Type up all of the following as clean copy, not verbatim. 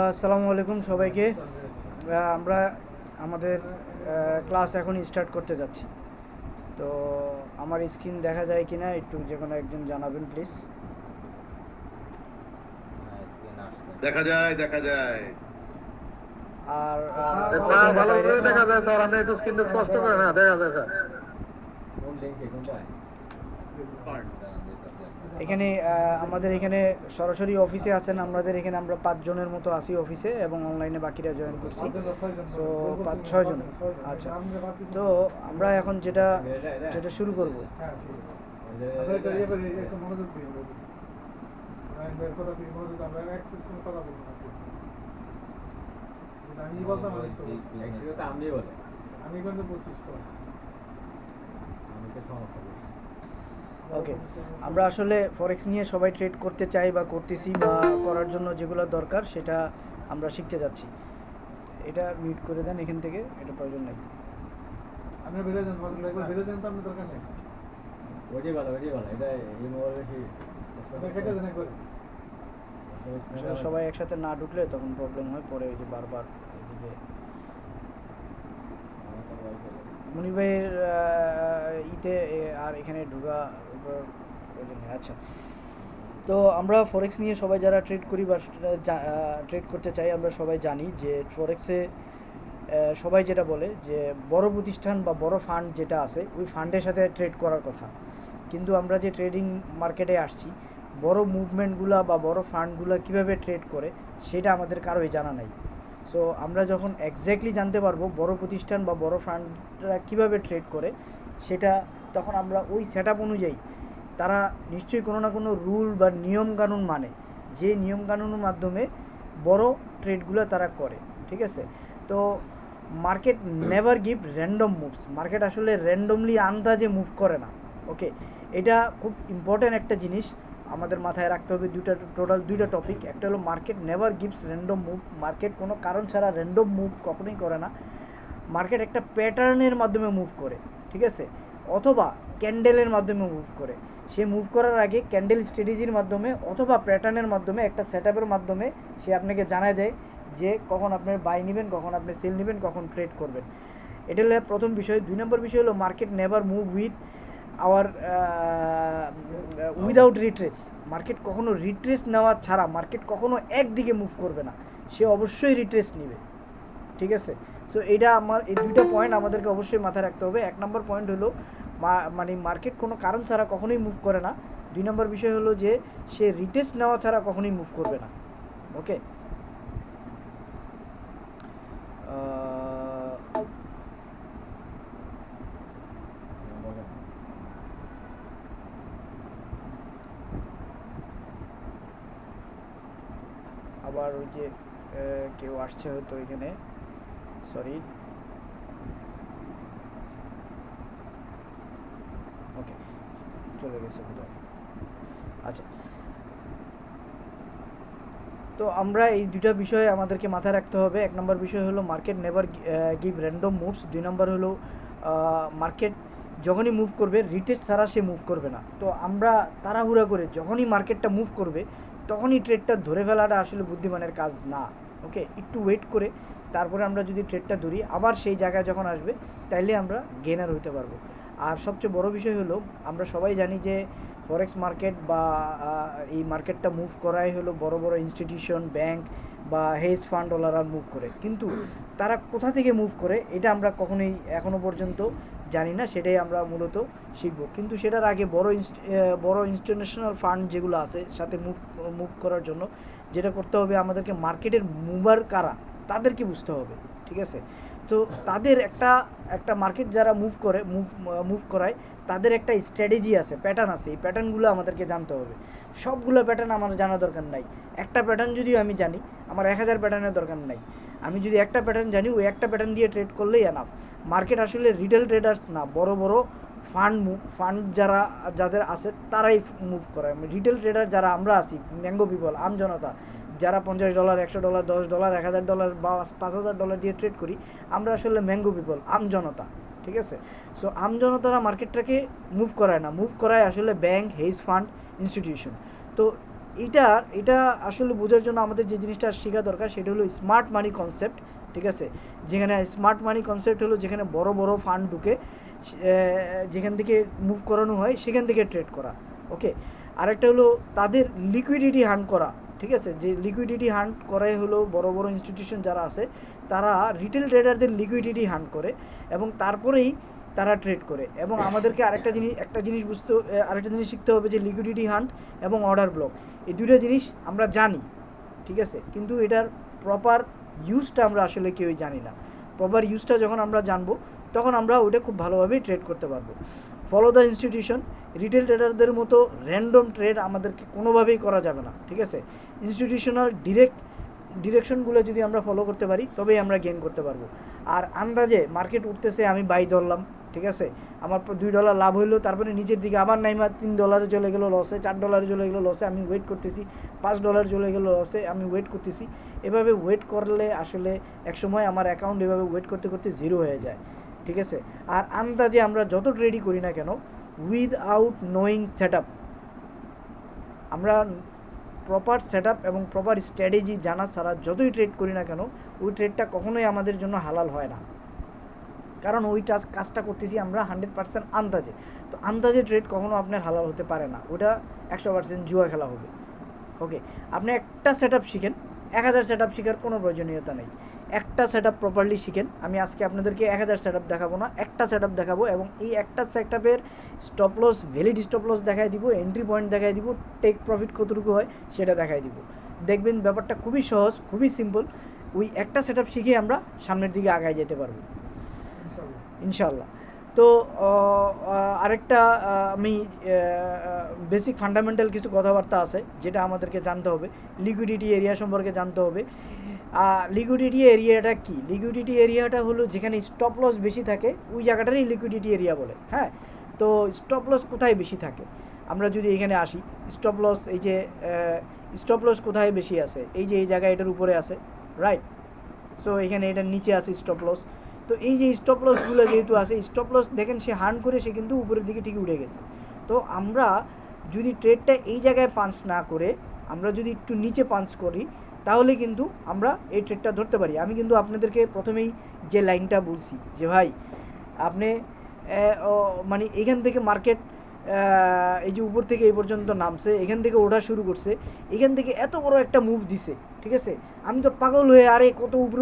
আসসালামু আলাইকুম সবাইকে। আমরা আমাদের ক্লাস এখন স্টার্ট করতে যাচ্ছি। তো আমার স্ক্রিন দেখা যায় কিনা একটু যে কোনো একজন জানাবেন প্লিজ। দেখা যায় দেখা যায়। আর স্যার ভালো করে দেখা যায় স্যার, আপনি একটু স্ক্রিনটা স্পষ্ট করে না দেখা যায় স্যার। এখানে আমাদের এখানে সরাসরি অফিসে আছেন আমাদের এখানে আমরা 5 জনের মতো আছি অফিসে, এবং অনলাইনে বাকিরা জয়েন করছি। সো 5-6 জন। আচ্ছা, তো আমরা এখন যেটা শুরু করব। ওকে, আমরা আসলে ফরেক্স নিয়ে সবাই ট্রেড করতে চাই বা করতেছি, বা করার জন্য যেগুলো দরকার সেটা আমরা শিখতে যাচ্ছি। এটা মিউট করে দেন এখান থেকে, এটা প্রয়োজন নেই। আপনি বেরে যান, একবার বেরে যান, তো আপনার দরকার নেই। ওইটাই ভালো এটা এই মোবাইল বেশি সেটা দেন একবার। আসলে সবাই একসাথে না ঢুকলে তখন প্রবলেম হয়, পরে ওই যে বারবার এদিকে মনির ভাইয়ের ইতে আর এখানে ঢোকা প্রয়োজন নেই। আচ্ছা, তো আমরা ফরেক্স নিয়ে সবাই যারা ট্রেড করি বা ট্রেড করতে চাই, আমরা সবাই জানি যে ফরেক্সে সবাই যেটা বলে যে বড় প্রতিষ্ঠান বা বড় ফান্ড যেটা আছে ওই ফান্ডের সাথে ট্রেড করার কথা। কিন্তু আমরা যে ট্রেডিং মার্কেটে আসছি, বড় মুভমেন্টগুলো বা বড় ফান্ডগুলো কীভাবে ট্রেড করে সেটা আমাদের কারোই জানা নাই। সো আমরা যখন এক্স্যাক্টলি জানতে পারবো বড় প্রতিষ্ঠান বা বড় ফান্ডরা কীভাবে ট্রেড করে, সেটা তখন আমরা ওই সেট আপ অনুযায়ী, তারা নিশ্চয়ই কোনো না কোনো রুল বা নিয়মকানুন মানে, যে নিয়মকানুনের মাধ্যমে বড় ট্রেডগুলো তারা করে। ঠিক আছে, তো market never give random moves. Market আসলে র্যান্ডমলি আন্দাজে মুভ করে না। ওকে, এটা খুব ইম্পর্ট্যান্ট একটা জিনিস আমাদের মাথায় রাখতে হবে। টোটাল দুইটা টপিক। একটা হলো market never gives random move. Market কোনো কারণ ছাড়া র্যান্ডম মুভ কখনোই করে না। মার্কেট একটা প্যাটার্নের মাধ্যমে মুভ করে, ঠিক আছে, অথবা ক্যান্ডেলের মাধ্যমে মুভ করে। সে মুভ করার আগে ক্যান্ডেল স্ট্র্যাটেজির মাধ্যমে অথবা প্যাটার্নের মাধ্যমে, একটা সেট আপের মাধ্যমে সে আপনাকে জানায় দেয় যে কখন আপনার বাই নেবেন, কখন আপনি সেল নেবেন, কখন ট্রেড করবেন। এটা হলো প্রথম বিষয়। 2 নম্বর বিষয় হলো market never move without retrace. Market কখনো রিট্রেস নেওয়া ছাড়া মার্কেট কখনো একদিকে মুভ করবে না, সে অবশ্যই রিট্রেস নেবে। ঠিক আছে, সো এটা এই দুইটা পয়েন্ট আমাদেরকে অবশ্যই মাথায় রাখতে হবে। 1 নম্বর পয়েন্ট হলো মানে মার্কেট কোনো কারণ ছাড়া কখনোই মুভ করে না। 2 নম্বর বিষয় হলো যে সে রিট্রেস নেওয়া ছাড়া কখনোই মুভ করবে না। ওকে, আবার ওই যে কেউ আসছে হয়তো এখানে, সরি। ওকে, চলে গেছে বোধহয়। আচ্ছা, তো আমরা এই দুইটা বিষয় আমাদেরকে মাথায় রাখতে হবে। 1 নম্বর বিষয় হলো market never give random moves. 2 নম্বর হলো মার্কেট যখনই মুভ করবে রিটেস্ট ছাড়া সে মুভ করবে না। তো আমরা তাড়াহুড়া করে যখনই মার্কেটটা মুভ করবে তখনই ট্রেডটা ধরে ফেলাটা আসলে বুদ্ধিমানের কাজ না। ওকে, একটু ওয়েট করে তারপরে আমরা যদি ট্রেডটা ধরি, আবার সেই জায়গায় যখন আসবে তাইলে আমরা গেনার হইতে পারবো। আর সবচেয়ে বড় বিষয় হলো আমরা সবাই জানি যে ফরেক্স মার্কেট বা এই মার্কেটটা মুভ করাই হলো বড় বড় ইনস্টিটিউশন, ব্যাংক বা হেজ ফান্ডওয়ালারা মুভ করে। কিন্তু তারা কোথা থেকে মুভ করে এটা আমরা কখনোই এখনও পর্যন্ত জানি না, সেটাই আমরা মূলত শিখব। কিন্তু সেটার আগে বড় ইন্টারন্যাশনাল ফান্ড যেগুলো আছে সাথে মুভ করার জন্য যেটা করতে হবে, আমাদেরকে মার্কেটের মুভার কারা তাদেরকে বুঝতে হবে। ঠিক আছে, তো তাদের একটা মার্কেট যারা মুভ করায় তাদের একটা স্ট্র্যাটেজি আছে, প্যাটার্ন আছে। এই প্যাটার্নগুলো আমাদেরকে জানতে হবে। সবগুলো প্যাটার্ন আমার জানা দরকার নাই। একটা প্যাটার্ন যদি আমি জানি, আমার 1000 প্যাটার্নের দরকার নাই। আমি যদি একটা প্যাটার্ন জানি, ওই একটা প্যাটার্ন দিয়ে ট্রেড করলেই এনাফ। মার্কেট আসলে রিটেল ট্রেডার্স না, বড় বড় ফান্ড যাদের আছে তারাই মুভ করায়। রিটেল ট্রেডার যারা আমরা আছি, ম্যাঙ্গো পিপল, আমজনতা, যারা $50, $100, $10, $1000 বা $5000 দিয়ে ট্রেড করি, আমরা আসলে ম্যাঙ্গো পিপল, আমজনতা। ঠিক আছে, সো আমজনতারা মার্কেটটাকে মুভ করায় না, মুভ করায় আসলে ব্যাংক, হেজ ফান্ড, ইনস্টিটিউশন। তো এটা আসলে বোঝার জন্য আমাদের যে জিনিসটা শেখা দরকার সেটা হলো স্মার্ট মানি কনসেপ্ট, ঠিক আছে? যেখানে স্মার্ট মানি কনসেপ্ট হলো যেখানে বড় বড় ফান্ড ঢুকে যেখান থেকে মুভ করানো হয় সেখান থেকে ট্রেড করা, ওকে? আরেকটা হলো তাদের লিকুইডিটি হান্ট করা, ঠিক আছে? যে লিকুইডিটি হান্ট করাই হলো বড় বড় ইনস্টিটিউশন যারা আছে তারা রিটেল ট্রেডারদের লিকুইডিটি হান্ট করে এবং তারপরেই তারা ট্রেড করে। এবং আমাদেরকে আরেকটা জিনিস আরেকটা জিনিস শিখতে হবে যে লিকুইডিটি হান্ট এবং অর্ডার ব্লক, এই দুটো জিনিস আমরা জানি, ঠিক আছে? কিন্তু এটার প্রপার ইউজটা আমরা আসলে কেউই জানি না। প্রপার ইউজটা যখন আমরা জানবো তখন আমরা ওটা খুব ভালোভাবেই ট্রেড করতে পারবো। ফলো দ্য ইনস্টিটিউশন, রিটেল ট্রেডারদের মতো র্যান্ডম ট্রেড আমাদেরকে কোনোভাবেই করা যাবে না, ঠিক আছে? ইনস্টিটিউশনাল ডিরেকশনগুলো যদি আমরা ফলো করতে পারি তবেই আমরা গেইন করতে পারবো। আর আন্দাজে মার্কেট উঠতেছে আমি বাই ধরলাম, ঠিক আছে? আমার $2 লাভ হইলো, তারপরে নিচের দিকে আবার নাইমা $3 চলে গেলো লসে, $4 চলে গেলো লসে, আমি ওয়েট করতেছি, $5 চলে গেলো লসে, আমি ওয়েট করতেছি। এভাবে ওয়েট করলে আসলে একসময় আমার অ্যাকাউন্ট এভাবে ওয়েট করতে করতে জিরো হয়ে যায়, ঠিক আছে? আর আন্দাজে আমরা যত ট্রেডই করি না কেন, উইদআউট নোয়িং সেট আপ, আমরা প্রপার সেট আপ এবং প্রপার স্ট্র্যাটেজি জানা ছাড়া যতই ট্রেড করি না কেন ওই ট্রেডটা কখনোই আমাদের জন্য হালাল হয় না, কারণ ওই কাজটা করতেছি আমরা 100% আন্দাজে। তো আন্দাজে ট্রেড কখনো আপনার হালাল হতে পারে না, ওটা 100% জুয়া খেলা হবে, ওকে? আপনি একটা সেট আপ শিখেন, 1000 সেট আপ শেখার কোনো প্রয়োজনীয়তা নেই। একটা সেট আপ প্রপারলি শিখেন। আমি আজকে আপনাদেরকে 1000 সেট আপ দেখাবো না, একটা সেট আপ দেখাবো এবং এই একটা সেট আপের stop loss, valid stop loss দেখাই দিব, এন্ট্রি পয়েন্ট দেখাই দিব, টেক প্রফিট কতটুকু হয় সেটা দেখাই দিব। দেখবেন ব্যাপারটা খুবই সহজ, খুবই সিম্পল। ওই একটা সেট আপ শিখে আমরা সামনের দিকে আগায় যেতে পারবো ইনশাল্লাহ। তো আরেকটা আমি বেসিক ফান্ডামেন্টাল কিছু কথাবার্তা আছে যেটা আমাদেরকে জানতে হবে। লিকুইডিটি এরিয়া সম্পর্কে জানতে হবে। লিকুইডিটি এরিয়াটা কি? লিকুইডিটি এরিয়াটা হলো যেখানে স্টপ লস বেশি থাকে ওই জায়গাটারই লিকুইডিটি এরিয়া বলে, হ্যাঁ? তো স্টপ লস কোথায় বেশি থাকে? আমরা যদি এখানে আসি, স্টপ লস, এই যে স্টপ লস কোথায় বেশি আছে? এই যে এই জায়গায় এটার উপরে আছে, রাইট? সো এখানে এটার নিচে আছে স্টপ লস। তো এই যে স্টপ লসগুলো যেহেতু আছে, স্টপ লস দেখেন সে হার্ন করে সে কিন্তু উপরের দিকে ঠিক উঠে গেছে। তো আমরা যদি ট্রেডটা এই জায়গায় পাঞ্চ না করে আমরা যদি একটু নিচে পাঞ্চ করি তাহলে কিন্তু আমরা এই ট্রেডটা ধরতে পারি। আমি কিন্তু আপনাদেরকে প্রথমেই যে লাইনটা বলছি যে ভাই আপনি মানে এখান থেকে মার্কেট এই যে উপর থেকে এই পর্যন্ত নামছে, এখান থেকে ওঠা শুরু করছে, এখান থেকে এত বড় একটা মুভ দিছে, ঠিক আছে? আমি তো পাগল হয়ে আরে কত উপরে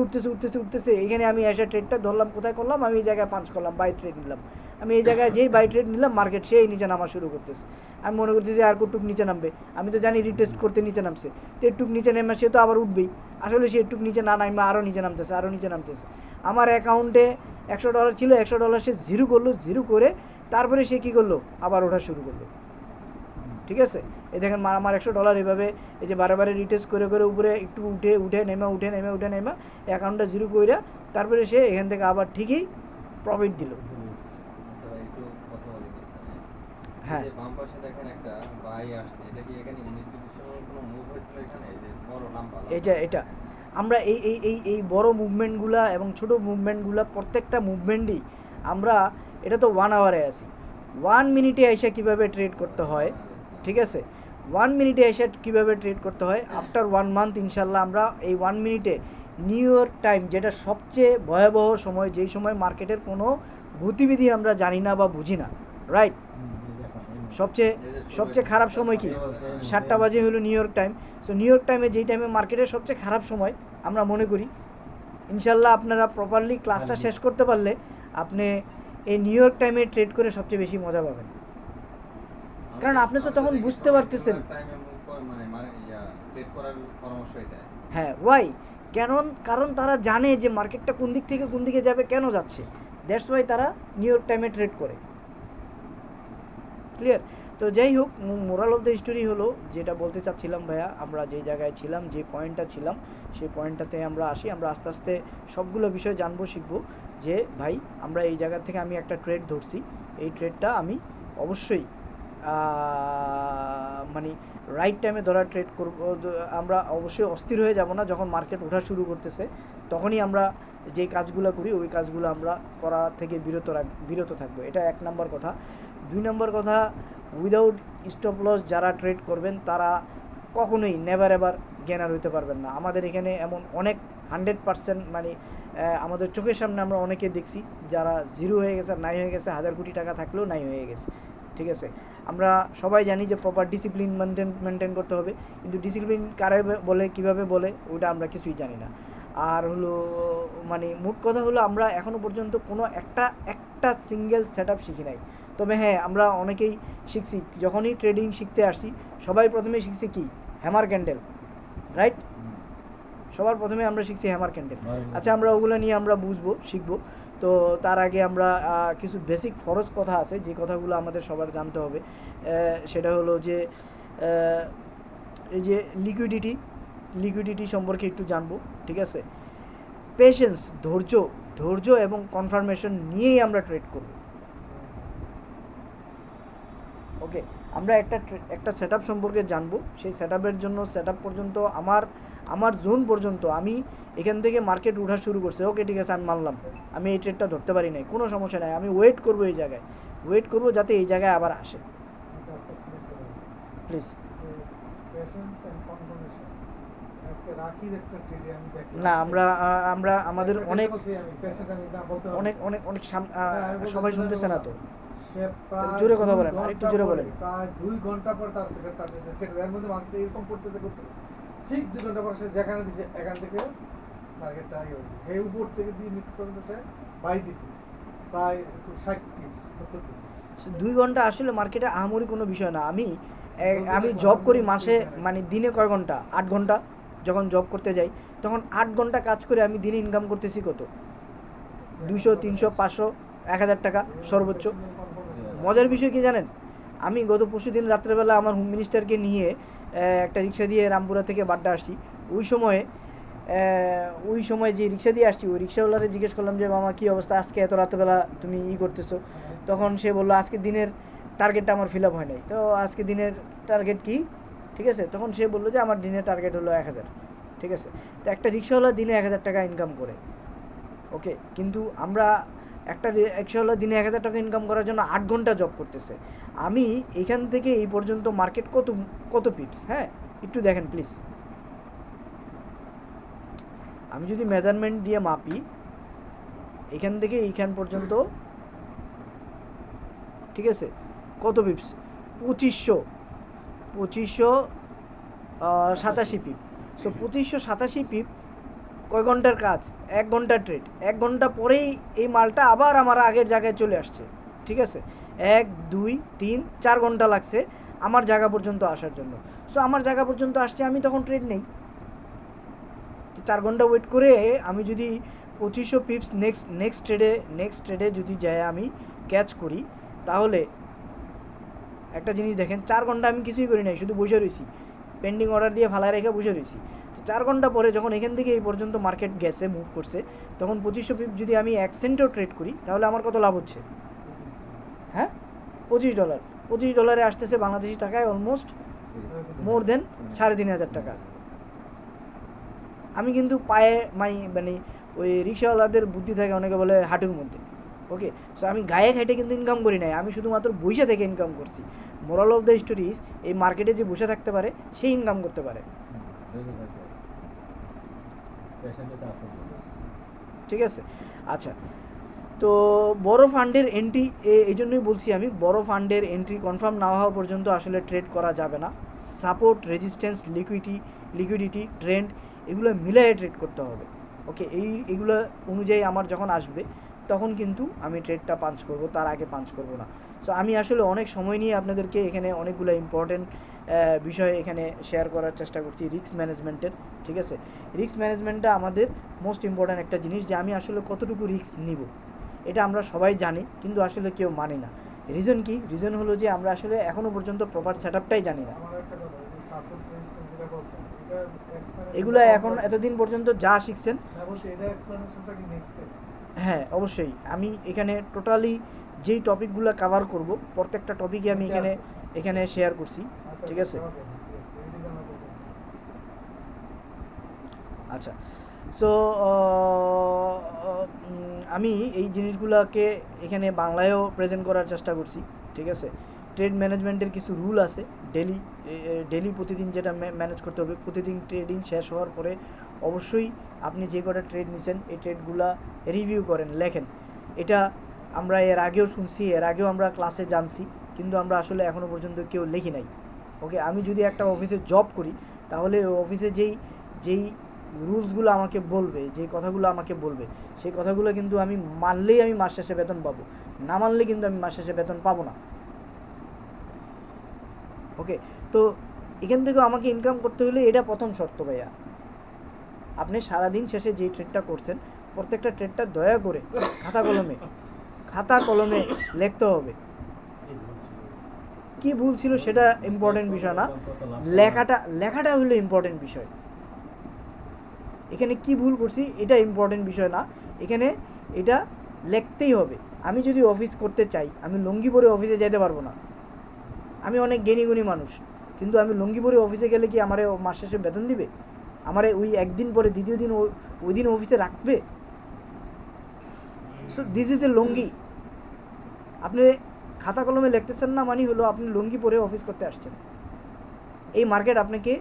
উঠতেছে, এখানে আমি এসে ট্রেডটা ধরলাম, কোথায় করলাম? আমি এই জায়গায় পাঞ্চ করলাম, বাই ট্রেড নিলাম। আমি এই জায়গায় যেই বাই ট্রেড নিলাম মার্কেট সেই নিচে নামা শুরু করতেছে। আমি মনে করতেছি আর কতটুক নিচে নামবে, আমি তো জানি রিটেস্ট করতে নিচে নামছে, তো একটুক নিচে নেমে সে তো আবার উঠবেই। আসলে সে একটুক নিচে না নামে আরও নিচে নামতেছে। আমার অ্যাকাউন্টে $100 ছিল, $100 সে জিরো করলো, জিরো করে তারপরে সে কী করলো? আবার ওঠা শুরু করলো, ঠিক আছে? এই দেখেন আমার $100 এভাবে এই যে বারে রিটেস্ট করে উপরে একটু উঠে নেমে অ্যাকাউন্টটা জিরো করে তারপরে সে এখান থেকে আবার ঠিকই প্রফিট দিল। একটু কথা বলি মাঝখানে। হ্যাঁ। এই যে বাম পাশে দেখেন একটা বাই আসছে, এটা কি এখানে ইনস্টিটিউশনাল কোনো মুভ হয়েছিল এখানে? এই যে বড় নাম্বার, এটা আমরা এই বড় মুভমেন্টগুলা এবং ছোট মুভমেন্টগুলা প্রত্যেকটা মুভমেন্টই আমরা, এটা তো 1 আওয়ারে আছি, 1 মিনিটে এসে কীভাবে ট্রেড করতে হয়, ঠিক আছে? 1 মিনিটে এসে কীভাবে ট্রেড করতে হয় আফটার 1 মান্থ ইনশাল্লাহ আমরা এই 1 মিনিটে নিউ ইয়র্ক টাইম, যেটা সবচেয়ে ভয়াবহ সময়, যেই সময় মার্কেটের কোনো গতিবিধি আমরা জানি না বা বুঝি না, রাইট? সবচেয়ে খারাপ সময় কি? 7টা বাজে হলো new York time. So new York টাইমে যেই টাইমে মার্কেটের সবচেয়ে খারাপ সময় আমরা মনে করি, ইনশাল্লাহ আপনারা প্রপারলি ক্লাসটা শেষ করতে পারলে আপনি এই নিউ ইয়র্ক টাইমে ট্রেড করে সবচেয়ে বেশি মজা পাবেন, কারণ আপনি তো তখন বুঝতে পারতেছেন। হ্যাঁ, ওয়াই? কারণ তারা জানে যে মার্কেটটা কোন দিক থেকে কোন দিকে যাবে, কেন যাচ্ছে, দ্যাটস ওয়াই তারা নিউ ইয়র্ক টাইমে ট্রেড করে। ক্লিয়ার? তো যাই হোক, মোরাল অফ দ্য স্টোরি হলো যেটা বলতে চাচ্ছিলাম ভাইয়া, আমরা যেই জায়গায় ছিলাম, যে পয়েন্টটা ছিলাম সেই পয়েন্টটাতে আমরা আসি। আমরা আস্তে আস্তে সবগুলো বিষয় জানবো, শিখবো যে ভাই আমরা এই জায়গা থেকে আমি একটা ট্রেড ধরছি, এই ট্রেডটা আমি অবশ্যই মানে রাইট টাইমে ধরা ট্রেড করব। আমরা অবশ্যই অস্থির হয়ে যাব না, যখন মার্কেট ওঠা শুরু করতেছে তখনই আমরা যে কাজগুলো করি ওই কাজগুলো আমরা করা থেকে বিরত থাকবো। এটা 1 নম্বর কথা। 2 নম্বর কথা, উইদাউট স্টপ লস যারা ট্রেড করবেন তারা কখনোই নেভার এভার গেনার হইতে পারবেন না। আমাদের এখানে এমন অনেক 100% মানে আমাদের চোখের সামনে আমরা অনেকে দেখছি যারা জিরো হয়ে গেছে, নাই হয়ে গেছে, 1000 কোটি টাকা থাকলেও নাই হয়ে গেছে। ঠিক আছে, আমরা সবাই জানি যে প্রপার ডিসিপ্লিন মেনটেন করতে হবে, কিন্তু ডিসিপ্লিন কারে বলে, কিভাবে বলে, ওইটা আমরা কিছুই জানি না। আর হলো মানে মোট কথা হলো আমরা এখনও পর্যন্ত কোনো একটা সিঙ্গেল সেট আপ শিখি নাই। তবে হ্যাঁ, আমরা অনেকেই শিখছি। যখনই ট্রেডিং শিখতে আসছি সবাই প্রথমে শিখছি কি, হ্যামার ক্যান্ডেল, রাইট? সবার প্রথমে আমরা শিখছি হ্যামার ক্যান্ডেল। আচ্ছা, আমরা ওগুলো নিয়ে আমরা শিখবো। তো তার আগে আমরা কিছু বেসিক ফরজ কথা আছে, যে কথাগুলো আমাদের সবার জানতে হবে। সেটা হলো যে এই যে লিকুইডিটি সম্পর্কে একটু জানবো। ঠিক আছে, পেশেন্স, ধৈর্য এবং কনফার্মেশন নিয়েই আমরা ট্রেড করব। ওকে, আমরা একটা সেট আপ সম্পর্কে জানবো। সেই সেট আপের জন্য সেট আপ পর্যন্ত আমার জোন পর্যন্ত আমি এখান থেকে মার্কেট উঠা শুরু করছে। ওকে, ঠিক আছে, আমি মানলাম আমি এই ট্রেডটা ধরতে পারি নাই, কোনো সমস্যা নাই। আমি ওয়েট করবো, এই জায়গায় ওয়েট করবো যাতে এই জায়গায় আবার আসে। প্লিজ। না, আমরা আমাদের অনেক সবাই শুনতেছে না তো, জোরে কথা বলেন, আরেকটু জোরে বলেন। প্রায় 2 ঘন্টা পর তার সেটআপটা আসছে, সেটা এর মধ্যে মার্কেট এরকম করতেছে ঠিক 2 ঘন্টা পর সে যেখানে দিছে এখান থেকে মার্কেটটা ইয়ে হয়েছে, সেই উপর থেকে দিয়ে নিচ পর্যন্ত সে বাই দিছে প্রায় 60 পিপস 70 পিপস। 2 ঘন্টা আসলে মার্কেটে আহামরি কোনো বিষয় না। আমি জব করি মাসে, মানে দিনে কয় ঘন্টা, 8 ঘন্টা। যখন জব করতে যাই তখন 8 ঘন্টা কাজ করে আমি দিনে ইনকাম করতেছি কত, 200, 300, 500, 1000 টাকা সর্বোচ্চ। মজার বিষয় কি জানেন, আমি গত পরশুদিন রাত্রেবেলা আমার হোম মিনিস্টারকে নিয়ে একটা রিক্সা দিয়ে রামপুরা থেকে বাড্ডা আসছি। ওই সময় যে রিক্সা দিয়ে আসছি, ওই রিক্সাওয়ালারে জিজ্ঞেস করলাম যে মামা কী অবস্থা, আজকে এত রাত্রেবেলা তুমি করতেছো? তখন সে বললো আজকে দিনের টার্গেটটা আমার ফিল আপ হয় নাই। তো আজকে দিনের টার্গেট কি? ঠিক আছে, তখন সে বললো যে আমার দিনের টার্গেট হলো 1000। ঠিক আছে, তো একটা রিক্সাওয়ালা দিনে 1000 টাকা ইনকাম করে। ওকে, কিন্তু একটা রিক্সাওয়ালা দিনে 1000 টাকা ইনকাম করার জন্য 8 ঘন্টা জব করতেছে। আমি এইখান থেকে এই পর্যন্ত মার্কেট কত পিপস, হ্যাঁ একটু দেখেন প্লিজ। আমি যদি মেজারমেন্ট দিয়ে মাপি, এখান থেকে এইখান পর্যন্ত, ঠিক আছে, কত পিপস, 2587 পিপ। সো 2587 পিপ কয় ঘন্টার কাজ? 1 ঘন্টার ট্রেড। 1 ঘন্টা পরেই এই মালটা আবার আমার আগের জায়গায় চলে আসছে। ঠিক আছে, 1, 2, 3, 4 ঘন্টা লাগছে আমার জায়গা পর্যন্ত আসার জন্য। সো আমার জায়গা পর্যন্ত আসছে, আমি তখন ট্রেড নেই। তো 4 ঘন্টা ওয়েট করে আমি যদি 2500 পিপস নেক্সট ট্রেডে যদি যাই আমি ক্যাচ করি, তাহলে একটা জিনিস দেখেন, 4 ঘন্টা আমি কিছুই করি নাই, শুধু বসে রয়েছি, পেন্ডিং অর্ডার দিয়ে ফালায় রেখে বসে রয়েছি। তো 4 ঘন্টা পরে যখন এখান থেকে এই পর্যন্ত মার্কেট গেছে, মুভ করছে, তখন 2500 পিপ যদি আমি 1 সেন্টও ট্রেড করি, তাহলে আমার কত লাভ হচ্ছে? হ্যাঁ, $25। $25 আসতেছে বাংলাদেশি টাকায় অলমোস্ট মোর দেন 3500 টাকা। আমি কিন্তু পায়ে মানে ওই রিক্সাওয়ালাদের বুদ্ধি থাকে, অনেকে বলে হাঁটুর মধ্যে। ওকে, সো আমি গায়ে খাইটে কিন্তু ইনকাম করি নাই, আমি শুধুমাত্র বসে থেকে ইনকাম করছি। মোরাল অফ দ্য স্টোরিজ, এই মার্কেটে যে বসে থাকতে পারে সেই ইনকাম করতে পারে। ঠিক আছে, আচ্ছা, তো বড় ফান্ডের এন্ট্রি, এই জন্যই বলছি আমি, বড় ফান্ডের এন্ট্রি কনফার্ম না হওয়া পর্যন্ত আসলে ট্রেড করা যাবে না। সাপোর্ট, রেজিস্ট্যান্স, লিকুইডিটি, ট্রেন্ড, এগুলো মিলিয়ে ট্রেড করতে হবে। ওকে, এইগুলো অনুযায়ী আমার যখন আসবে তখন কিন্তু আমি ট্রেডটা পাঞ্চ করব, তার আগে পাঞ্চ করব না। সো আমি আসলে অনেক সময় নিয়ে আপনাদেরকে এখানে অনেকগুলো ইম্পর্টেন্ট বিষয় এখানে শেয়ার করার চেষ্টা করছি রিস্ক ম্যানেজমেন্টের। ঠিক আছে, রিস্ক ম্যানেজমেন্টটা আমাদের মোস্ট ইম্পর্ট্যান্ট একটা জিনিস, যে আমি আসলে কতটুকু রিস্ক নিব, এটা আমরা সবাই জানি, কিন্তু আসলে কেউ মানে না। রিজন কি? রিজন হলো যে আমরা আসলে এখনও পর্যন্ত প্রপার সেট আপটাই জানি না। এগুলো এখন এতদিন পর্যন্ত যা শিখছেন, হ্যাঁ অবশ্যই আমি এখানে টোটালি যেই টপিকগুলো কভার করব, প্রত্যেকটা টপিকে আমি এখানে শেয়ার করছি। ঠিক আছে, আচ্ছা, সো আমি এই জিনিসগুলোকে এখানে বাংলায়ও প্রেজেন্ট করার চেষ্টা করছি। ঠিক আছে, ট্রেড ম্যানেজমেন্টের কিছু রুল আছে, ডেলি প্রতিদিন যেটা ম্যানেজ করতে হবে। প্রতিদিন ট্রেডিং শেষ হওয়ার পরে অবশ্যই আপনি যে কটা ট্রেড নিছেন এই ট্রেডগুলা রিভিউ করেন, লেখেন। এটা আমরা এর আগেও শুনছি, এর আগেও আমরা ক্লাসে জানছি, কিন্তু আমরা আসলে এখনও পর্যন্ত কেউ লিখি নাই। ওকে, আমি যদি একটা অফিসে জব করি তাহলে ওই অফিসে যেই রুলসগুলো আমাকে বলবে, যেই কথাগুলো আমাকে বলবে, সেই কথাগুলো কিন্তু আমি মানলেই আমি মাস শেষে বেতন পাবো, না মানলে কিন্তু আমি মাস শেষে বেতন পাবো না। ওকে, তো এখান থেকেও আমাকে ইনকাম করতে হলে এটা প্রথম শর্ত ভাইয়া। আপনি সারাদিন শেষে যেই ট্রেডটা করছেন প্রত্যেকটা ট্রেডটা দয়া করে খাতা কলমে লিখতে হবে। কি ভুল ছিল সেটা ইম্পর্টেন্ট বিষয় না, লেখাটা হলো ইম্পর্টেন্ট বিষয়। এখানে কি ভুল করছি এটা ইম্পর্টেন্ট বিষয় না, এখানে এটা লিখতেই হবে। আমি যদি অফিস করতে চাই, আমি লুঙ্গি পরে অফিসে যেতে পারবো না। আমি অনেক জ্ঞানী মানুষ, কিন্তু আমি লুঙ্গি পরে অফিসে গেলে কি আমারে মাস শেষে বেতন দিবে? আমারে ওই একদিন পরে দ্বিতীয় দিন ওই দিন অফিসে রাখবে? সো দিস ইজ এ লুঙ্গি। আপনি খাতা কলমে লিখতেছেন না মানে হলো আপনি লুঙ্গি পরে অফিস করতে আসছেন। এই মার্কেট আপনাকে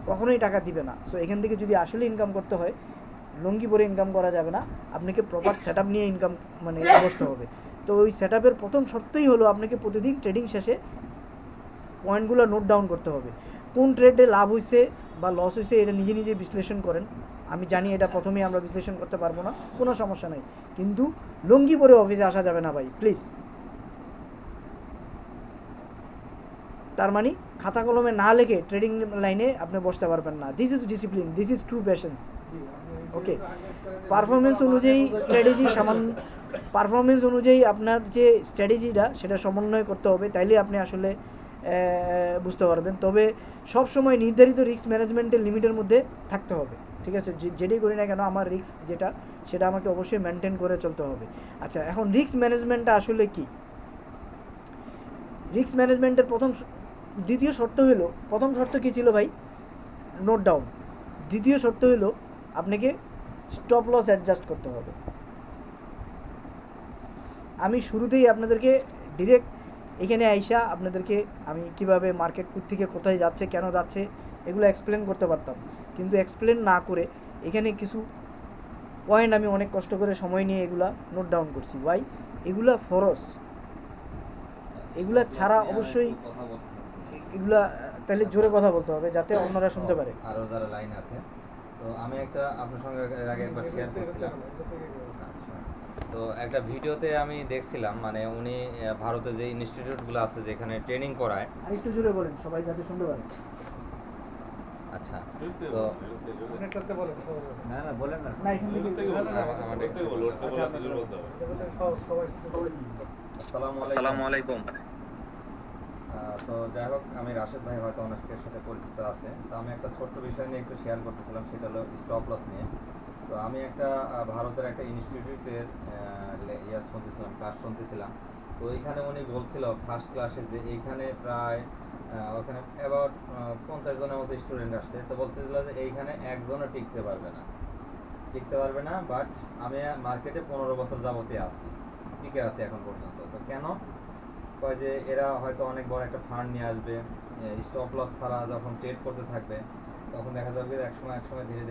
কখনোই টাকা দিবে না। সো এখান থেকে যদি আসলে ইনকাম করতে হয়, লুঙ্গি পরে ইনকাম করা যাবে না, আপনাকে প্রপার সেট আপ নিয়ে ইনকাম বসতে হবে। তো ওই সেট আপের প্রথম শর্তই হলো আপনাকে প্রতিদিন ট্রেডিং শেষে পয়েন্টগুলো নোট ডাউন করতে হবে। কোন ট্রেডে লাভ হয়েছে বা লস হয়েছে এটা নিজে বিশ্লেষণ করেন। আমি জানি এটা প্রথমেই আমরা বিশ্লেষণ করতে পারবো না, কোনো সমস্যা নাই, কিন্তু লুঙ্গি পরে অফিসে আসা যাবে না ভাই, প্লিজ। তার মানে খাতা কলমে না লিখে ট্রেডিং লাইনে আপনি বসতে পারবেন না। This is discipline, this is true patience. Okay, performance অনুযায়ী আপনার যে স্ট্র্যাটেজিটা সেটা সমন্বয় করতে হবে, তাইলে আপনি আসলে বুঝতে পারবেন। তবে সব সময় নির্ধারিত রিস্ক ম্যানেজমেন্টের লিমিটের মধ্যে থাকতে হবে, ঠিক আছে? যেটাই করি না কেন আমার রিস্ক সেটা আমাকে অবশ্যই মেনটেন করে চলতে হবে। আচ্ছা, এখন রিস্ক ম্যানেজমেন্টটা আসলে কি? রিস্ক ম্যানেজমেন্টের দ্বিতীয় শর্ত হলো, প্রথম শর্ত কী ছিল ভাই? Note down. দ্বিতীয় শর্ত হলো আপনাকে স্টপ লস অ্যাডজাস্ট করতে হবে। আমি শুরুতেই আপনাদেরকে ডিরেক্ট এখানে আইসা আপনাদেরকে আমি কিভাবে মার্কেট থেকে কোথায় যাচ্ছে, কেন যাচ্ছে, এগুলো এক্সপ্লেন করতে পারতাম, কিন্তু এক্সপ্লেন না করে এখানে কিছু পয়েন্ট আমি অনেক কষ্ট করে সময় নিয়ে এগুলা নোট ডাউন করছি। ওয়াই? এগুলা ফরজ, এগুলা ছাড়া অবশ্যই কথা বলতেছি, এগুলা তাহলে জোরে কথা বলতে হবে যাতে অন্যরা শুনতে পারে। আরো যারা লাইন আছে। তো আমি একটা আপনার সঙ্গে এর আগে একবার শেয়ার করছিলাম। তো একটা ভিডিওতে আমি দেখছিলাম, মানে উনি ভারতে যে ইনস্টিটিউটগুলো আছে যেখানে ট্রেনিং করায়। আর একটু জোরে বলেন সবাই যাতে শুনতে পারে। আচ্ছা, তো অনেকটাতে বলেন সবাই বলেন। না বলেন না। না এখান থেকে আসসালামু আলাইকুম। তো যাই হোক, আমি রাশেদ ভাই হয়তো অনেকের সাথে পরিচিত আছে। তো আমি একটা ছোট্ট বিষয় নিয়ে একটু শেয়ার করতেছিলাম, সেটা হলো স্টপ লস নিয়ে। তো আমি একটা ভারতের একটা ইনস্টিটিউটের ক্লাস শুনতেছিলাম। তো এইখানে উনি বলছিল ফার্স্ট ক্লাসে যে এইখানে প্রায় ওখানে অ্যাবাউট 50 জনের মতো স্টুডেন্ট আসছে। তো বলছিল যে এইখানে একজনও টিকতে পারবে না, বাট আমি মার্কেটে 15 বছর যাবতীয় আছি, টিকে আছি এখন পর্যন্ত। তো কেন? কয় যে এরা হয়তো অনেক বড় একটা ফান্ড নিয়ে আসবে, স্টপ লস ছাড়া যখন ট্রেড করতে থাকবে তখন দেখা যাবে এক সময় ধীরে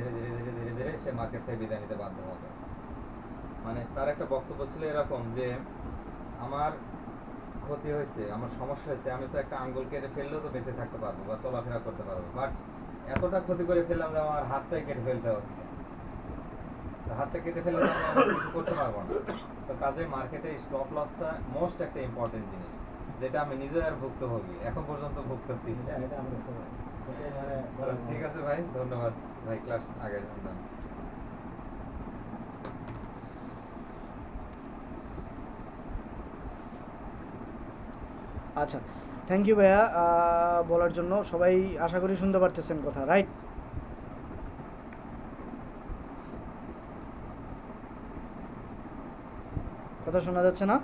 ধীরে সে মার্কেট থেকে বিদায় নিতে বাধ্য হবে। মানে তার একটা বক্তব্য ছিল এরকম যে আমার ক্ষতি হয়েছে, আমার সমস্যা হয়েছে, আমি তো একটা আঙ্গুল কেটে ফেললেও তো বেঁচে থাকতে পারবো বা চলাফেরা করতে পারবো, বাট এতটা ক্ষতি করে ফেললাম যে আমার হাতটাই কেটে ফেলতে হচ্ছে। হাতটা কেটে ফেললে আমি কিছু করতে পারবো না। তো কাজে মার্কেটে স্টপ লসটা মোস্ট একটা ইম্পর্টেন্ট জিনিস, যেটা আমি নিজে আর ভুক্তভোগী, এখন পর্যন্ত ভুগতেছি। এটা আমরা সবাই ঠিক আছে ভাই, ধন্যবাদ ভাই, ক্লাস আগে জানতাম। আচ্ছা, থ্যাংক ইউ ভাইয়া বলার জন্য। সবাই আশা করি শুনতে পারতেছেন কথা, রাইট? কথা শোনা যাচ্ছে না?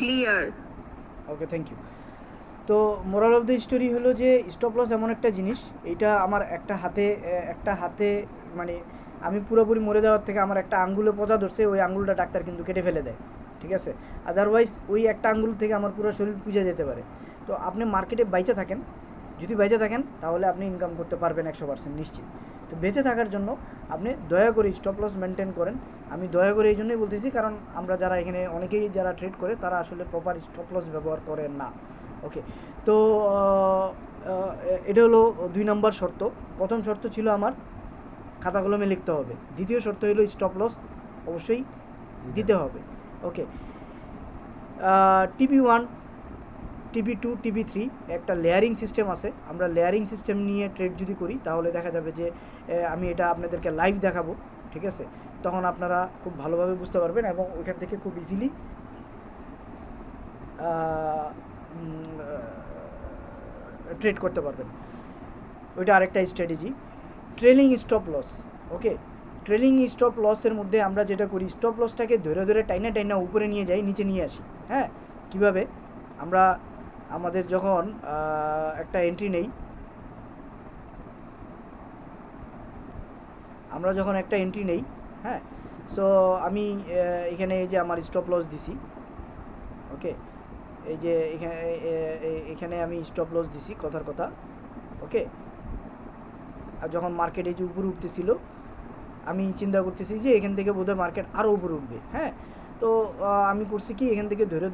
ক্লিয়ার। Okay, thank you. তো মোরাল অফ দ্য স্টোরি হলো যে স্টপ লস এমন একটা জিনিস, এইটা আমার একটা হাতে মানে আমি পুরোপুরি মরে যাওয়ার থেকে আমার একটা আঙ্গুলে পচা ধরছে, ওই আঙ্গুলটা ডাক্তার কিন্তু কেটে ফেলে দেয়, ঠিক আছে? আদারওয়াইজ ওই একটা আঙ্গুল থেকে আমার পুরো শরীর পুজে যেতে পারে। তো আপনি মার্কেটে বাইচে থাকেন, যদি বাইচে থাকেন তাহলে আপনি ইনকাম করতে পারবেন 100% নিশ্চিত। তো বেঁচে থাকার জন্য আপনি দয়া করে স্টপ লস মেনটেন করেন। আমি দয়া করে এই জন্যই বলতেছি, কারণ আমরা যারা এখানে অনেকেই যারা ট্রেড করে তারা আসলে প্রপার স্টপ লস ব্যবহার করেন না। ওকে, তো এটা হলো 2 নম্বর শর্ত। প্রথম শর্ত ছিল আমার খাতা কলমে লিখতে হবে, দ্বিতীয় শর্ত হলো স্টপ লস অবশ্যই দিতে হবে। ওকে, TP1, TP2, TP3 একটা লেয়ারিং সিস্টেম আছে। আমরা লেয়ারিং সিস্টেম নিয়ে ট্রেড যদি করি তাহলে দেখা যাবে যে আমি এটা আপনাদেরকে লাইভ দেখাবো, ঠিক আছে? তখন আপনারা খুব ভালোভাবে বুঝতে পারবেন এবং ওইখান থেকে খুব ইজিলি ট্রেড করতে পারবেন। ওইটা আরেকটা স্ট্র্যাটেজি, ট্রেলিং স্টপ লস। ওকে, ট্রেলিং স্টপ লসের মধ্যে আমরা যেটা করি, স্টপ লসটাকে ধরে ধরে টাইনা উপরে নিয়ে যাই, নিচে নিয়ে আসি। হ্যাঁ, কীভাবে? আমরা আমাদের যখন একটা এন্ট্রি নেই, হ্যাঁ, সো আমি এখানে এই যে আমার স্টপ লস দিছি, ওকে, এই যে এখানে আমি স্টপ লস দিছি, কথার কথা। ওকে, আর যখন মার্কেট এই যে উপরে উঠতেছিল, আমি চিন্তা করতেছি যে এখান থেকে বোধহয় মার্কেট আরও উপরে উঠবে। হ্যাঁ, তো আমি করছি কি, এখান থেকে ধরে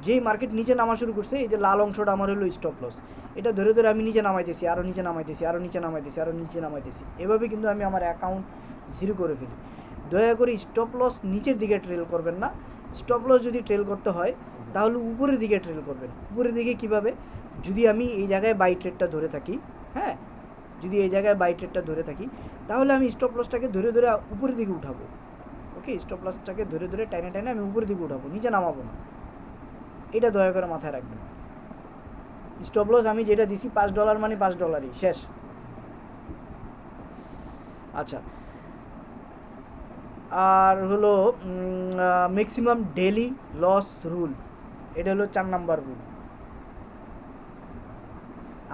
যেই মার্কেট নিচে নামা শুরু করছে, এই যে লাল অংশটা আমার হলো স্টপ লস, এটা ধরে আমি নিচে নামাইতেছি, আরও নিচে নামাইতেছি। এভাবে কিন্তু আমি আমার অ্যাকাউন্ট জিরো করে ফেলি। দয়া করে স্টপ লস নিচের দিকে ট্রেল করবেন না। স্টপ লস যদি ট্রেল করতে হয় তাহলে উপরের দিকে ট্রেল করবেন। উপরের দিকে কিভাবে? যদি আমি এই জায়গায় বাই ট্রেডটা ধরে থাকি, হ্যাঁ, তাহলে আমি স্টপ লসটাকে ধরে উপরের দিকে উঠাবো। ওকে, স্টপ লসটাকে ধরে টাইনে আমি উপরের দিকে উঠাবো, নিচে নামাবো না। এটা দয়া করে মাথায় রাখবেন। স্টপ লস আমি যেটা দিছি $5 মানে $5 শেষ। আচ্ছা, আর হলো ম্যাক্সিমাম ডেইলি লস রুল, এটা হলো 4 নাম্বার রুল।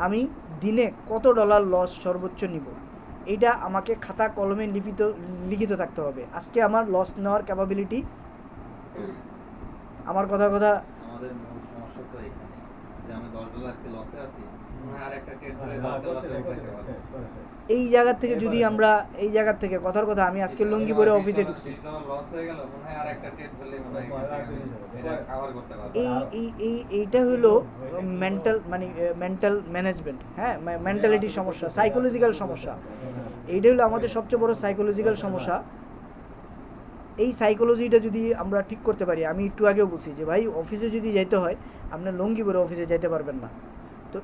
আমি দিনে কত ডলার লস সর্বোচ্চ নিব, এটা আমাকে খাতা কলমে লিখিত থাকতে হবে। আজকে আমার লস নেওয়ার ক্যাপাবিলিটি, আমার কথা আমাদের মূল সমস্যা তো এখানে যে আমি $10 আজকে লসে আছি, আর একটা ট্রেড ধরে $10 উঠাইতে পারবো। এই জায়গা থেকে যদি আমরা কথার কথা, আমি আজকে লুঙ্গি পরে অফিসে ঢুকছি, লস হয়ে গেল, মনে হয় আর একটা ট্রেড ধরলে মনে হয় এটা কভার করতে পারবো। এইটা হলো মেন্টাল ম্যানেজমেন্ট, হ্যাঁ, মেন্টালিটির সমস্যা, সাইকোলজিক্যাল সমস্যা। এইটা হলো আমাদের সবচেয়ে বড় সাইকোলজিক্যাল সমস্যা। এই সাইকোলজিটা যদি আমরা ঠিক করতে পারি, আমি একটু আগেও বলছি যে ভাই অফিসে যদি যাইতে হয় আপনার লুঙ্গি পরে অফিসে যাইতে পারবেন না। তো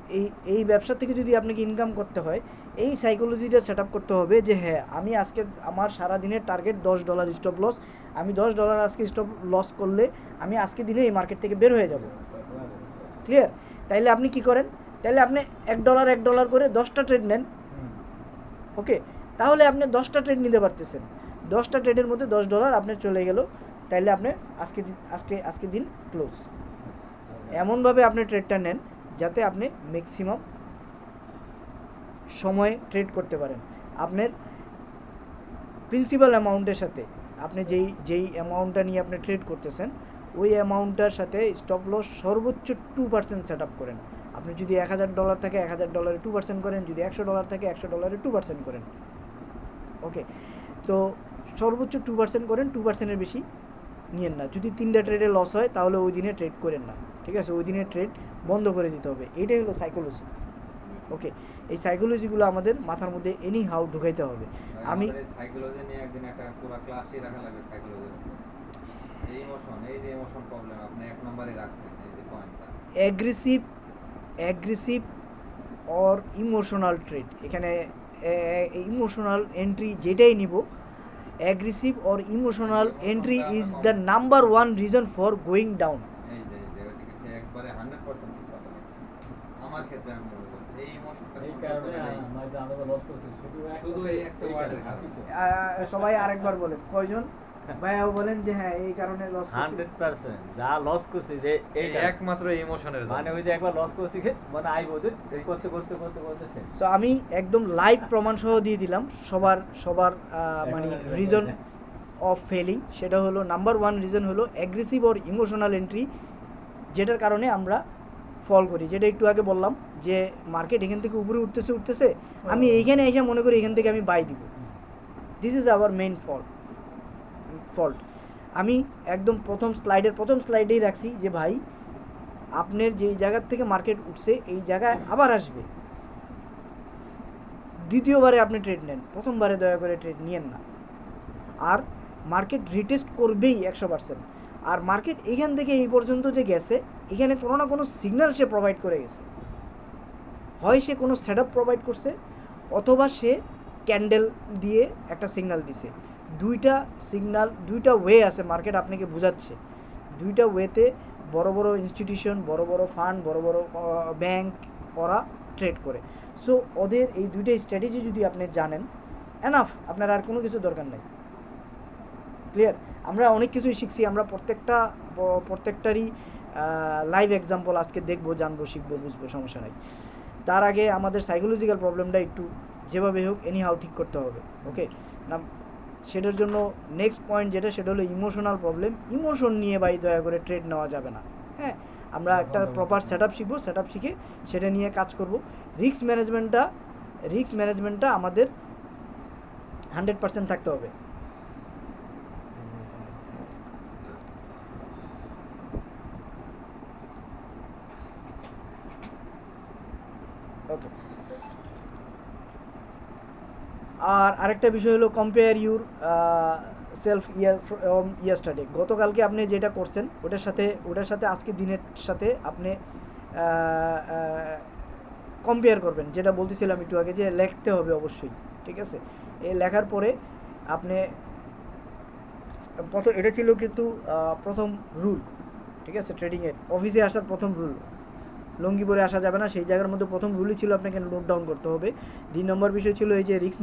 এই ব্যবসা থেকে যদি আপনাকে ইনকাম করতে হয়, এই সাইকোলজিটা সেট আপ করতে হবে যে হ্যাঁ, আমি আজকে আমার সারাদিনের টার্গেট $10 স্টপ লস। আমি $10 আজকে স্টপ লস করলে আমি আজকে দিনে এই মার্কেট থেকে বের হয়ে যাব। ক্লিয়ার? তাইলে আপনি কি করেন? তাইলে আপনি $1 করে 10টা ট্রেড নেন। ওকে, তাহলে আপনি 10টা ট্রেড নিতে পারতেছেন। 10টা ট্রেডের মধ্যে $10 আপনার চলে গেল, তাইলে আপনি আজকে দিন ক্লোজ। এমনভাবে আপনি ট্রেডটা নেন যাতে আপনি ম্যাক্সিমাম সময়ে ট্রেড করতে পারেন। আপনার প্রিন্সিপাল অ্যামাউন্টের সাথে আপনি যেই অ্যামাউন্টটা নিয়ে আপনি ট্রেড করতেছেন, ওই অ্যামাউন্টটার সাথে স্টপ লস সর্বোচ্চ 2% সেট আপ করেন। আপনি যদি $1000 থাকে $1000 2% করেন, যদি $100 থাকে $100 2% করেন। ওকে, তো সর্বোচ্চ 2% করেন, 2%-এর বেশি নিয়েন না। যদি 3টা ট্রেডে লস হয় তাহলে ওই দিনে ট্রেড করেন না, ঠিক আছে? ওই দিনে ট্রেড বন্ধ করে দিতে হবে। এইটাই হলো সাইকোলজি। ওকে, এই সাইকোলজিগুলো আমাদের মাথার মধ্যে এনি হাউ ঢুকাইতে হবে। আমি সাইকোলজি নিয়ে একদিন একটা পুরো ক্লাসই রাখা লাগবে সাইকোলজির উপর। এই ইমোশন প্রবলেম আপনি 1 নম্বরে রাখছেন, এই যে পয়েন্টটা অ্যাগ্রেসিভ অর ইমোশনাল ট্রেড। এখানে ইমোশনাল এন্ট্রি যেটাই নিব, aggressive or emotional entry is the number 1 reason for going down. এই যে একবারে 100% ঠিক কথা বলছেন। আমার ক্ষেত্রে আমি মনে করছি এই ইমোশনটা এই কারণে আমরা লস করছি, শুধু শুধু এই একটা ওয়ার্ডের কারণে। সবাই আরেকবার বলেন, কয়জন? ভাইয়া বলেন যে হ্যাঁ এই কারণে লস করছি 100% যা লস করছি যে এই কারণে। একমাত্র ইমোশনের মানে ওই যে একবার লস করছি মানে আইবো করতে করতে করতে করতে শেষ। সো আমি একদম লাইভ প্রমাণ সহ দিয়ে দিলাম সবার সবার মানে রিজন অফ ফেলিং। সেটা হলো নাম্বার 1 রিজন হলো অ্যাগ্রেসিভ অর ইমোশনাল এন্ট্রি, যেটার কারণে আমরা ফল করি। যেটা একটু আগে বললাম যে মার্কেট এখান থেকে উপরে উঠতেছে আমি এইখানে এসে মনে করি এখান থেকে আমি বাই দিব। This is our main fault. আমি একদম প্রথম স্লাইডেই রাখছি যে ভাই আপনার যেই জায়গার থেকে মার্কেট উঠছে এই জায়গায় আবার আসবে, দ্বিতীয়বারে আপনি ট্রেড নেন, প্রথমবারে দয়া করে ট্রেড নিয়েন না। আর মার্কেট রিটেস্ট করবেই 100%। আর মার্কেট এইখান থেকে এই পর্যন্ত যে গেছে এখানে কোনো না কোনো সিগন্যাল সে প্রোভাইড করে গেছে, হয় সে কোনো সেট আপ প্রোভাইড করছে অথবা সে ক্যান্ডেল দিয়ে একটা সিগন্যাল দিছে। দুইটা ওয়ে আছে মার্কেট আপনাকে বোঝাচ্ছে। দুইটা ওয়েতে বড় বড় ইনস্টিটিউশন, বড় বড় ফান্ড, বড় বড় ব্যাংক ওরা ট্রেড করে। সো ওদের এই দুইটা স্ট্র্যাটেজি যদি আপনি জানেন এনাফ, আপনার আর কোনো কিছু দরকার নাই। ক্লিয়ার? আমরা অনেক কিছুই শিখছি, আমরা প্রত্যেকটারই লাইভ এক্সাম্পল আজকে দেখবো, জানবো, শিখবো, বুঝবো, সমস্যা নাই। তার আগে আমাদের সাইকোলজিক্যাল প্রবলেমটা একটু যেভাবে হোক এনিহাউ ঠিক করতে হবে। ওকে না, সেটার জন্য নেক্সট পয়েন্ট যেটা সেটা হলো ইমোশনাল প্রবলেম। ইমোশন নিয়ে ভাই দয়া করে ট্রেড নেওয়া যাবে না। হ্যাঁ, আমরা একটা প্রপার সেট আপ শিখবো, সেট আপ শিখে সেটা নিয়ে কাজ করব। রিস্ক ম্যানেজমেন্টটা আমাদের 100% থাকতে হবে। ওকে, আর আরেকটা বিষয় হলো কম্পেয়ার ইউর সেলফ ইয়ারস্টারডে। গতকালকে আপনি যেটা করছেন ওটার সাথে আজকে দিনের সাথে আপনি কম্পেয়ার করবেন। যেটা বলতেছিলাম একটু আগে যে লিখতে হবে অবশ্যই, ঠিক আছে? এই লেখার পরে আপনি এটা ছিল কিন্তু প্রথম রুল, ঠিক আছে? ট্রেডিংয়ের অফিসে আসার প্রথম রুল, লঙ্গি পরে আসা যাবে না। সেই জায়গার মধ্যে প্রথম রুলই ছিল আপনাকে নোট ডাউন করতে হবে। 2 নম্বর বিষয় ছিল এই যে রিস্ক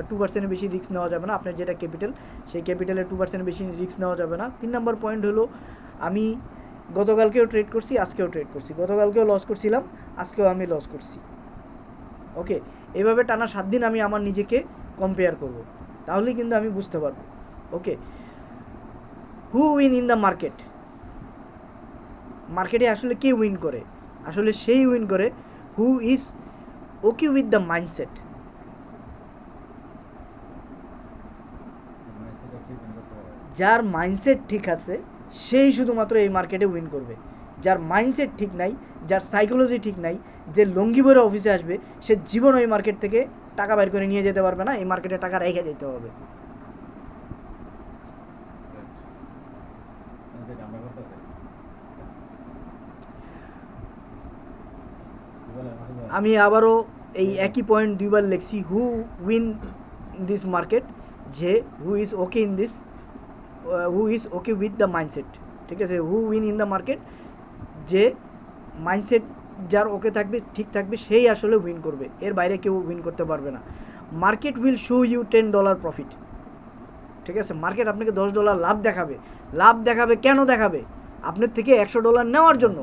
2% বেশি রিস্ক নেওয়া যাবে না। আপনার যেটা ক্যাপিটাল, সেই ক্যাপিটালের 2% বেশি রিস্ক নেওয়া যাবে না। 3 নম্বর পয়েন্ট হলো আমি গতকালকেও ট্রেড করছি, আজকেও ট্রেড করছি। গতকালকেও লস করছিলাম, আজকেও আমি লস করছি। ওকে, এভাবে টানা 7 দিন আমি আমার নিজেকে কম্পেয়ার করব, তাহলেই কিন্তু আমি বুঝতে পারবো। ওকে, হু উইন ইন দ্য মার্কেট? মার্কেটে আসলে কে উইন করে? আসলে সেই উইন করে who is okay with the mindset. যার মাইন্ডসেট ঠিক আছে সেই শুধুমাত্র এই মার্কেটে উইন করবে। যার মাইন্ডসেট ঠিক নাই, যার সাইকোলজি ঠিক নাই, যে লঙ্গি পরে অফিসে আসবে, সে জীবন ওই মার্কেট থেকে টাকা বের করে নিয়ে যেতে পারবে না। এই মার্কেটে টাকা রেখে যেতে হবে। আমি আবারও এই একই পয়েন্ট 2 বার লিখছি, হু উইন ইন দিস মার্কেট, যে who is okay in this, who is okay with the mindset, ঠিক আছে? হু উইন ইন দ্য মার্কেট, যে মাইন্ডসেট যার ওকে থাকবে, ঠিক থাকবে, সেই আসলে উইন করবে। এর বাইরে কেউ উইন করতে পারবে না। Market will show you $10 profit, ঠিক আছে? মার্কেট আপনাকে $10 লাভ দেখাবে। কেন দেখাবে? আপনার থেকে $100 নেওয়ার জন্য।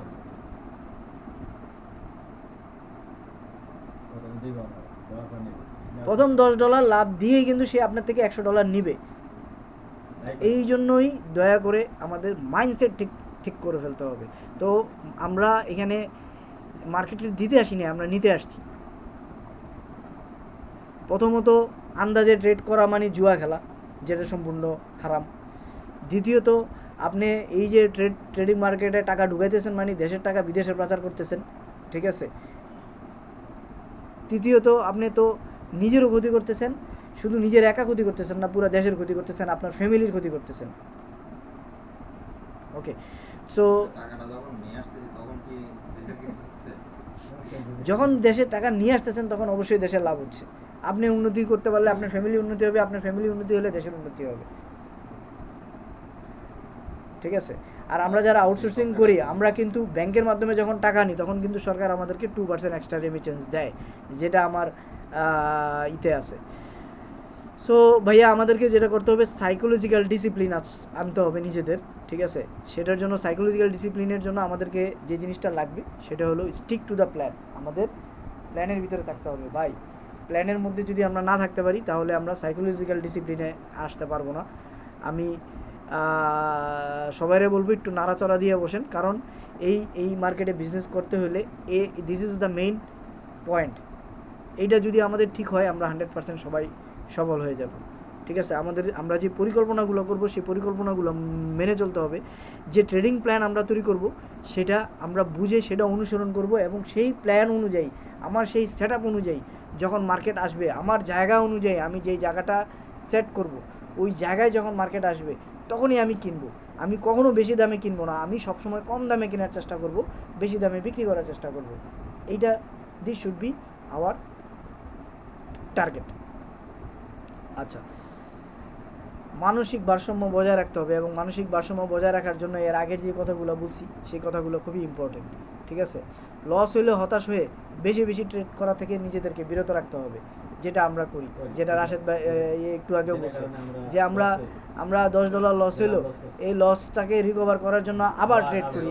প্রথম $10 লাভ দিয়েই কিন্তু সে আপনার থেকে $100 নিবে। এই জন্যই দয়া করে আমাদের মাইন্ডসেট ঠিক করে ফেলতে হবে। তো আমরা এখানে মার্কেটে দিতে আসিনি, আমরা নিতে আসছি। প্রথমত আন্দাজে ট্রেড করা মানে জুয়া খেলা, যেটা সম্পূর্ণ হারাম। দ্বিতীয়ত আপনি এই যে ট্রেডিং মার্কেটে টাকা ঢুকাইতেছেন মানে দেশের টাকা বিদেশে পাচার করতেছেন, ঠিক আছে? তৃতীয়ত আপনি তো নিজেরও ক্ষতি করতেছেন, শুধু নিজের একা ক্ষতি করতেছেন না, পুরো দেশের ক্ষতি করতেছেন, আপনার ফ্যামিলির ক্ষতি করতেছেন। ওকে, সো যখন দেশের টাকা নিয়ে আসতেছেন তখন অবশ্যই দেশের লাভ হচ্ছে। আপনি উন্নতি করতে পারলে আপনার ফ্যামিলি উন্নতি হবে, আপনার ফ্যামিলি উন্নতি হলে দেশের উন্নতি হবে, ঠিক আছে? আর আমরা যারা আউটসোর্সিং করি, আমরা কিন্তু ব্যাংকের মাধ্যমে যখন টাকা নিই তখন কিন্তু সরকার আমাদেরকে 2% এক্সট্রা রেমিটেন্স দেয়, যেটা আমার ইতে আছে। সো ভাইয়া আমাদেরকে যেটা করতে হবে সাইকোলজিক্যাল ডিসিপ্লিন আনতে হবে নিজেদের, ঠিক আছে? সেটার জন্য সাইকোলজিক্যাল ডিসিপ্লিনের জন্য আমাদেরকে যে জিনিসটা লাগবে সেটা হলো স্টিক টু দ্য প্ল্যান। আমাদের প্ল্যানের ভিতরে থাকতে হবে ভাই। প্ল্যানের মধ্যে যদি আমরা না থাকতে পারি তাহলে আমরা সাইকোলজিক্যাল ডিসিপ্লিনে আসতে পারবো না। আমি সবাইরে বলবো একটু নাড়াচড়া দিয়ে বসেন, কারণ এই মার্কেটে বিজনেস করতে হলে this is the main point. এইটা যদি আমাদের ঠিক হয় আমরা 100% সবাই সফল হয়ে যাব, ঠিক আছে? আমরা যে পরিকল্পনাগুলো করব সেই পরিকল্পনাগুলো মেনে চলতে হবে। যে ট্রেডিং প্ল্যান আমরা তৈরি করব সেটা আমরা বুঝে সেটা অনুসরণ করব, এবং সেই প্ল্যান অনুযায়ী আমার সেই সেট আপ অনুযায়ী যখন মার্কেট আসবে, আমার জায়গা অনুযায়ী আমি যেই জায়গাটা সেট করব ওই জায়গায় যখন মার্কেট আসবে তখনই আমি কিনবো। আমি কখনো বেশি দামে কিনবো না, আমি সবসময় কম দামে কেনার চেষ্টা করব, বেশি দামে বিক্রি করার চেষ্টা করব। This should be our target. আচ্ছা, মানসিক ভারসাম্য বজায় রাখতে হবে, এবং মানসিক ভারসাম্য বজায় রাখার জন্য এর আগের যে কথাগুলো বলছি সেই কথাগুলো খুবই ইম্পর্টেন্ট, ঠিক আছে? লস হইলে হতাশ হয়ে বেশি বেশি ট্রেড করা থেকে নিজেদেরকে বিরত রাখতে হবে, যেটা আমরা করি, যেটা রাশেদ ভাই একটু আগেও বলছে যে আমরা $10 লস হইলো, এই লসটাকে রিকভার করার জন্য আবার ট্রেড করি।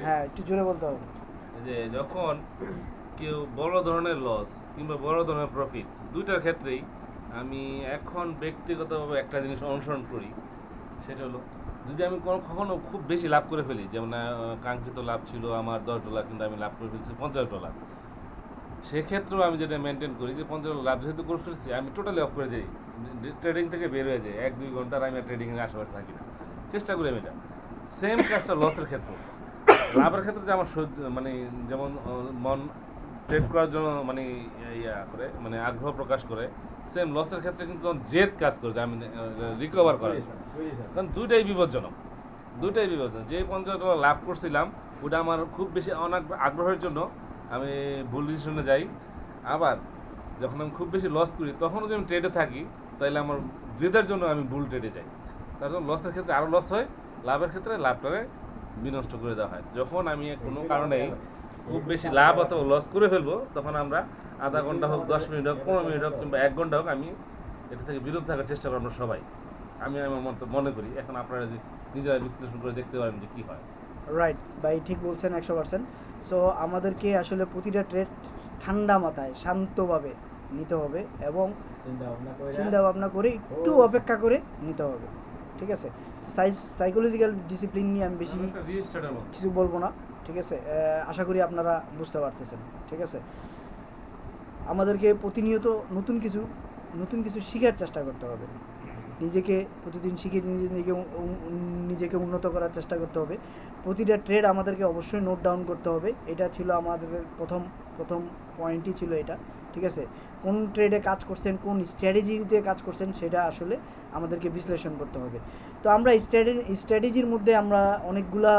হ্যাঁ, একটু জোরে বলতে হবে। যে যখন কেউ বড় ধরনের লস কিংবা বড় ধরনের প্রফিট, দুইটার ক্ষেত্রেই আমি এখন ব্যক্তিগতভাবে একটা জিনিস অনুসরণ করি, সেটা হলো যদি আমি কখনো খুব বেশি লাভ করে ফেলি, যেমন কাঙ্ক্ষিত লাভ ছিল আমার $10 কিন্তু আমি লাভ করে ফেলছি $50, সেক্ষেত্রেও আমি যেটা মেনটেন করি যে $50 লাভ যেহেতু করে ফেলছি আমি টোটালি অফ করে দিই, ট্রেডিং থেকে বের হয়ে যাই, 1-2 ঘন্টার আমি আর ট্রেডিংয়ের আশেপাশে থাকি না, চেষ্টা করি আমি এটা। সেম কাজটা লসের ক্ষেত্রে। লাভের ক্ষেত্রে যে আমার মানে যেমন মন ট্রেড করার জন্য মানে করে মানে আগ্রহ প্রকাশ করে, সেম লসের ক্ষেত্রে কিন্তু জেদ কাজ করে যে আমি রিকভার করার জন্য। কারণ দুইটাই বিপজ্জনক। যে $50 লাভ করছিলাম ওটা আমার খুব বেশি আগ্রহের জন্য আমি ভুল ডিসিশনে যাই, আবার যখন আমি খুব বেশি লস করি তখন যদি আমি ট্রেডে থাকি তাহলে আমার জেদের জন্য আমি ভুল ট্রেডে যাই, তার জন্য লসের ক্ষেত্রে আরও লস হয়, লাভের ক্ষেত্রে লাভটাকে বিনষ্ট করে দেওয়া হয়। যখন আমি কোনো কারণে খুব বেশি লাভ অথবা লস করে ফেলবো তখন আমরা আধা ঘন্টা হোক, 10 মিনিট হোক, 15 মিনিট হোক কিংবা 1 ঘন্টা হোক আমি এটা থেকে বিরত থাকার চেষ্টা করবো সবাই। আমি আমার মতো মনে করি। এখন আপনারা নিজেরা বিশ্লেষণ করে দেখতে পারেন যে কী হয়। রাইট ভাই, ঠিক বলছেন 100%। সো আমাদেরকে আসলে প্রতিটা ট্রেড ঠান্ডা মাথায় শান্তভাবে নিতে হবে, এবং চিন্তা ভাবনা করে একটু অপেক্ষা করে নিতে হবে, ঠিক আছে? সাইকোলজিক্যাল ডিসিপ্লিন নিয়ে আমি বেশি কিছু বলবো না, ঠিক আছে? আশা করি আপনারা বুঝতে পারতেছেন, ঠিক আছে? আমাদেরকে প্রতিনিয়ত নতুন কিছু শেখার চেষ্টা করতে হবে, নিজেকে প্রতিদিন শিখে নিজেকে উন্নত করার চেষ্টা করতে হবে। প্রতিটা ট্রেড আমাদেরকে অবশ্যই নোট ডাউন করতে হবে। এটা ছিল আমাদের প্রথম পয়েন্টই ছিল এটা, ঠিক আছে? কোন ট্রেডে কাজ করছেন, কোন স্ট্র্যাটেজিতে কাজ করছেন সেটা আসলে আমাদেরকে বিশ্লেষণ করতে হবে। তো আমরা স্ট্র্যাটেজির মধ্যে আমরা অনেকগুলা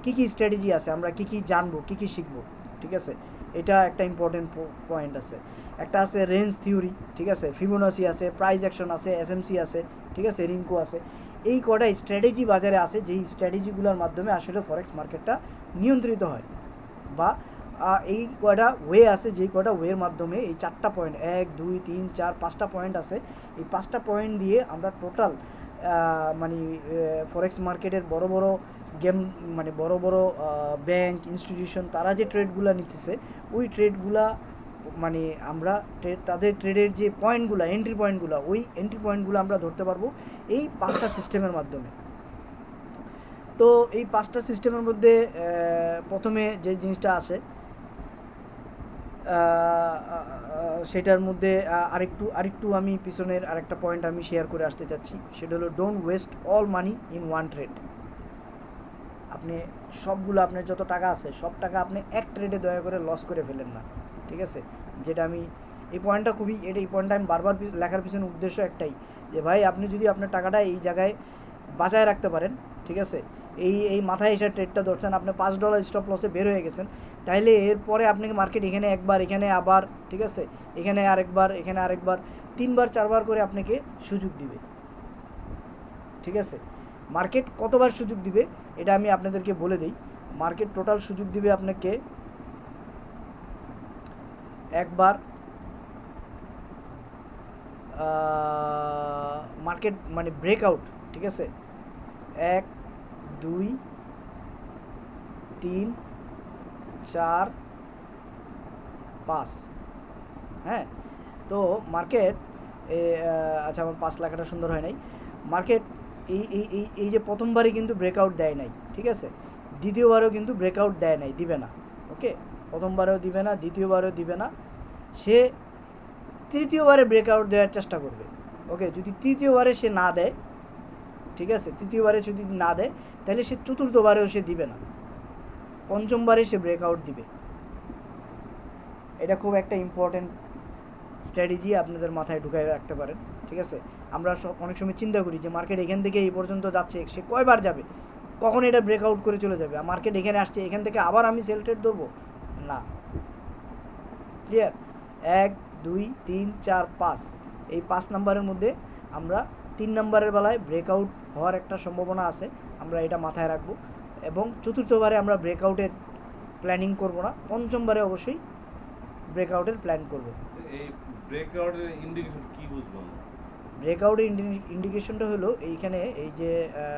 কী স্ট্র্যাটেজি আছে, আমরা কী জানবো, কী শিখবো, ঠিক আছে? এটা একটা ইম্পর্টেন্ট পয়েন্ট আছে। একটা আছে রেঞ্জ থিওরি, ঠিক আছে? ফিবোনাসি আছে, প্রাইস অ্যাকশন আছে, এসএমসি আছে, ঠিক আছে? রিঙ্কো আছে। এই কটা স্ট্র্যাটেজি বাজারে আছে, যেই স্ট্র্যাটেজিগুলোর মাধ্যমে আসলে ফরেক্স মার্কেটটা নিয়ন্ত্রিত হয়, বা এই কয়টা ওয়ে আছে, যেই কয়টা ওয়ের মাধ্যমে এই 4টা পয়েন্ট 1, 2, 3, 4, 5টা পয়েন্ট আছে। এই 5টা পয়েন্ট দিয়ে আমরা টোটাল মানে ফরেক্স মার্কেটের বড় গেম, মানে বড় ব্যাংক, ইনস্টিটিউশন, তারা যে ট্রেডগুলো নিতেছে ওই ট্রেডগুলা মানে আমরা তাদের ট্রেডের যে পয়েন্টগুলো, এন্ট্রি পয়েন্টগুলো, ওই এন্ট্রি পয়েন্টগুলো আমরা ধরতে পারবো এই 5টা সিস্টেমের মাধ্যমে। তো এই 5টা সিস্টেমের মধ্যে প্রথমে যে জিনিসটা আসে সেটার মধ্যে আরেকটু আমি পিছনের আরেকটা পয়েন্ট আমি শেয়ার করে আসতে চাচ্ছি, সেটা হলো don't waste all money in one trade. আপনি সবগুলো, আপনার যত টাকা আছে সব টাকা আপনি এক ট্রেডে দয়া করে লস করে ফেলেন না, ঠিক আছে? যেটা আমি এই পয়েন্টটা আমি বারবার লেখার পিছনে উদ্দেশ্য একটাই, যে ভাই আপনি যদি আপনার টাকাটা এই জায়গায় বাঁচায় রাখতে পারেন, ঠিক আছে? এই মাথায় এসে ট্রেডটা ধরছেন, আপনি $5 স্টপ লসে বের হয়ে গেছেন, তাহলে এরপরে আপনাকে মার্কেট এখানে একবার, এখানে আবার, ঠিক আছে? এখানে আরেকবার, এখানে আরেকবার, 3বার 4বার করে আপনাকে সুযোগ দিবে, ঠিক আছে? মার্কেট কতবার সুযোগ দিবে এটা আমি আপনাদেরকে বলে দিই। মার্কেট টোটাল সুযোগ দিবে আপনাকে একবার মার্কেট মানে ব্রেকআউট, ঠিক আছে, 1 2 3 4 5, হ্যাঁ। তো মার্কেট আচ্ছা আমার 5 লেখাটা সুন্দর হয় নাই। মার্কেট এই যে প্রথমবারই কিন্তু ব্রেকআউট দেয় নাই, ঠিক আছে, দ্বিতীয়বারও কিন্তু ব্রেকআউট দেয় নাই, দিবে না, ওকে, প্রথমবারেও দিবে না, দ্বিতীয়বারেও দিবে না, সে তৃতীয়বারে ব্রেকআউট দেওয়ার চেষ্টা করবে, ওকে। যদি তৃতীয়বারে সে না দেয়, ঠিক আছে, তৃতীয়বারে যদি না দেয় তাহলে সে চতুর্থবারেও সে দিবে না, পঞ্চমবারে সে ব্রেকআউট দিবে। এটা খুব একটা ইম্পর্টেন্ট স্ট্র্যাটেজি, আপনাদের মাথায় ঢুকাই রাখতে পারেন, ঠিক আছে। আমরা অনেক সময় চিন্তা করি যে মার্কেট এখান থেকে এই পর্যন্ত যাচ্ছে, সে কয়বার যাবে, কখন এটা ব্রেকআউট করে চলে যাবে, আর মার্কেট এখানে আসছে, এখান থেকে আবার আমি সেল ট্রেড ধরবো না। ক্লিয়ার? 1 2 3 4 5, এই 5 নাম্বারের মধ্যে আমরা 3 নাম্বারের বেলায় ব্রেকআউট হওয়ার একটা সম্ভাবনা আছে, আমরা এটা মাথায় রাখবো। এবং চতুর্থবারে আমরা ব্রেকআউটের প্ল্যানিং করব না, পঞ্চমবারে অবশ্যই ব্রেকআউটের প্ল্যান করব। এই ব্রেকআউটের ইন্ডিকেশন কি বুঝবো আমরা? ব্রেকআউটের ইন্ডিকেশনটা হলো এইখানে, এই যে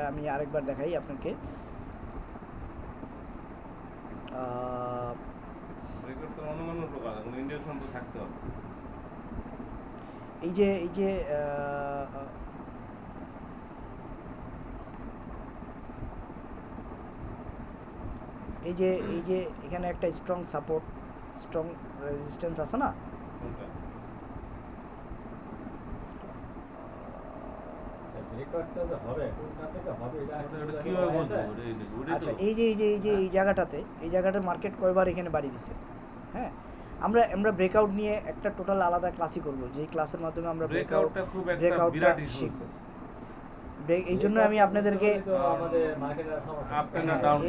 আমি আরেকবার দেখাই আপনাকে, ব্রেকআউট তো অনুমানের প্রকার, কোনো ইন্ডিকেশন তো থাকতে হবে। এই যে এখানে একটা স্ট্রং সাপোর্ট, স্ট্রং রেজিস্ট্যান্স আছে না, কোনটা? ব্রেকআউটটা যে হবে কোনটা থেকে হবে এটা ওটা কিভাবে বুঝবো? ওটাই আচ্ছা, তো। এই জায়গাটাতে মার্কেট কয়বার এখানে বাড়ি দিছে, হ্যাঁ। আমরা ব্রেকআউট নিয়ে একটা টোটাল আলাদা ক্লাসই করব, যেই ক্লাসের মাধ্যমে আমরা ব্রেকআউটটা খুব একটা ব্রেকআউটটা বিরাট ইস্যু। শিখব। এই জন্য আমি আপনাদেরকে আমাদের মার্কেটের সমস্যা আপ এন্ড ডাউন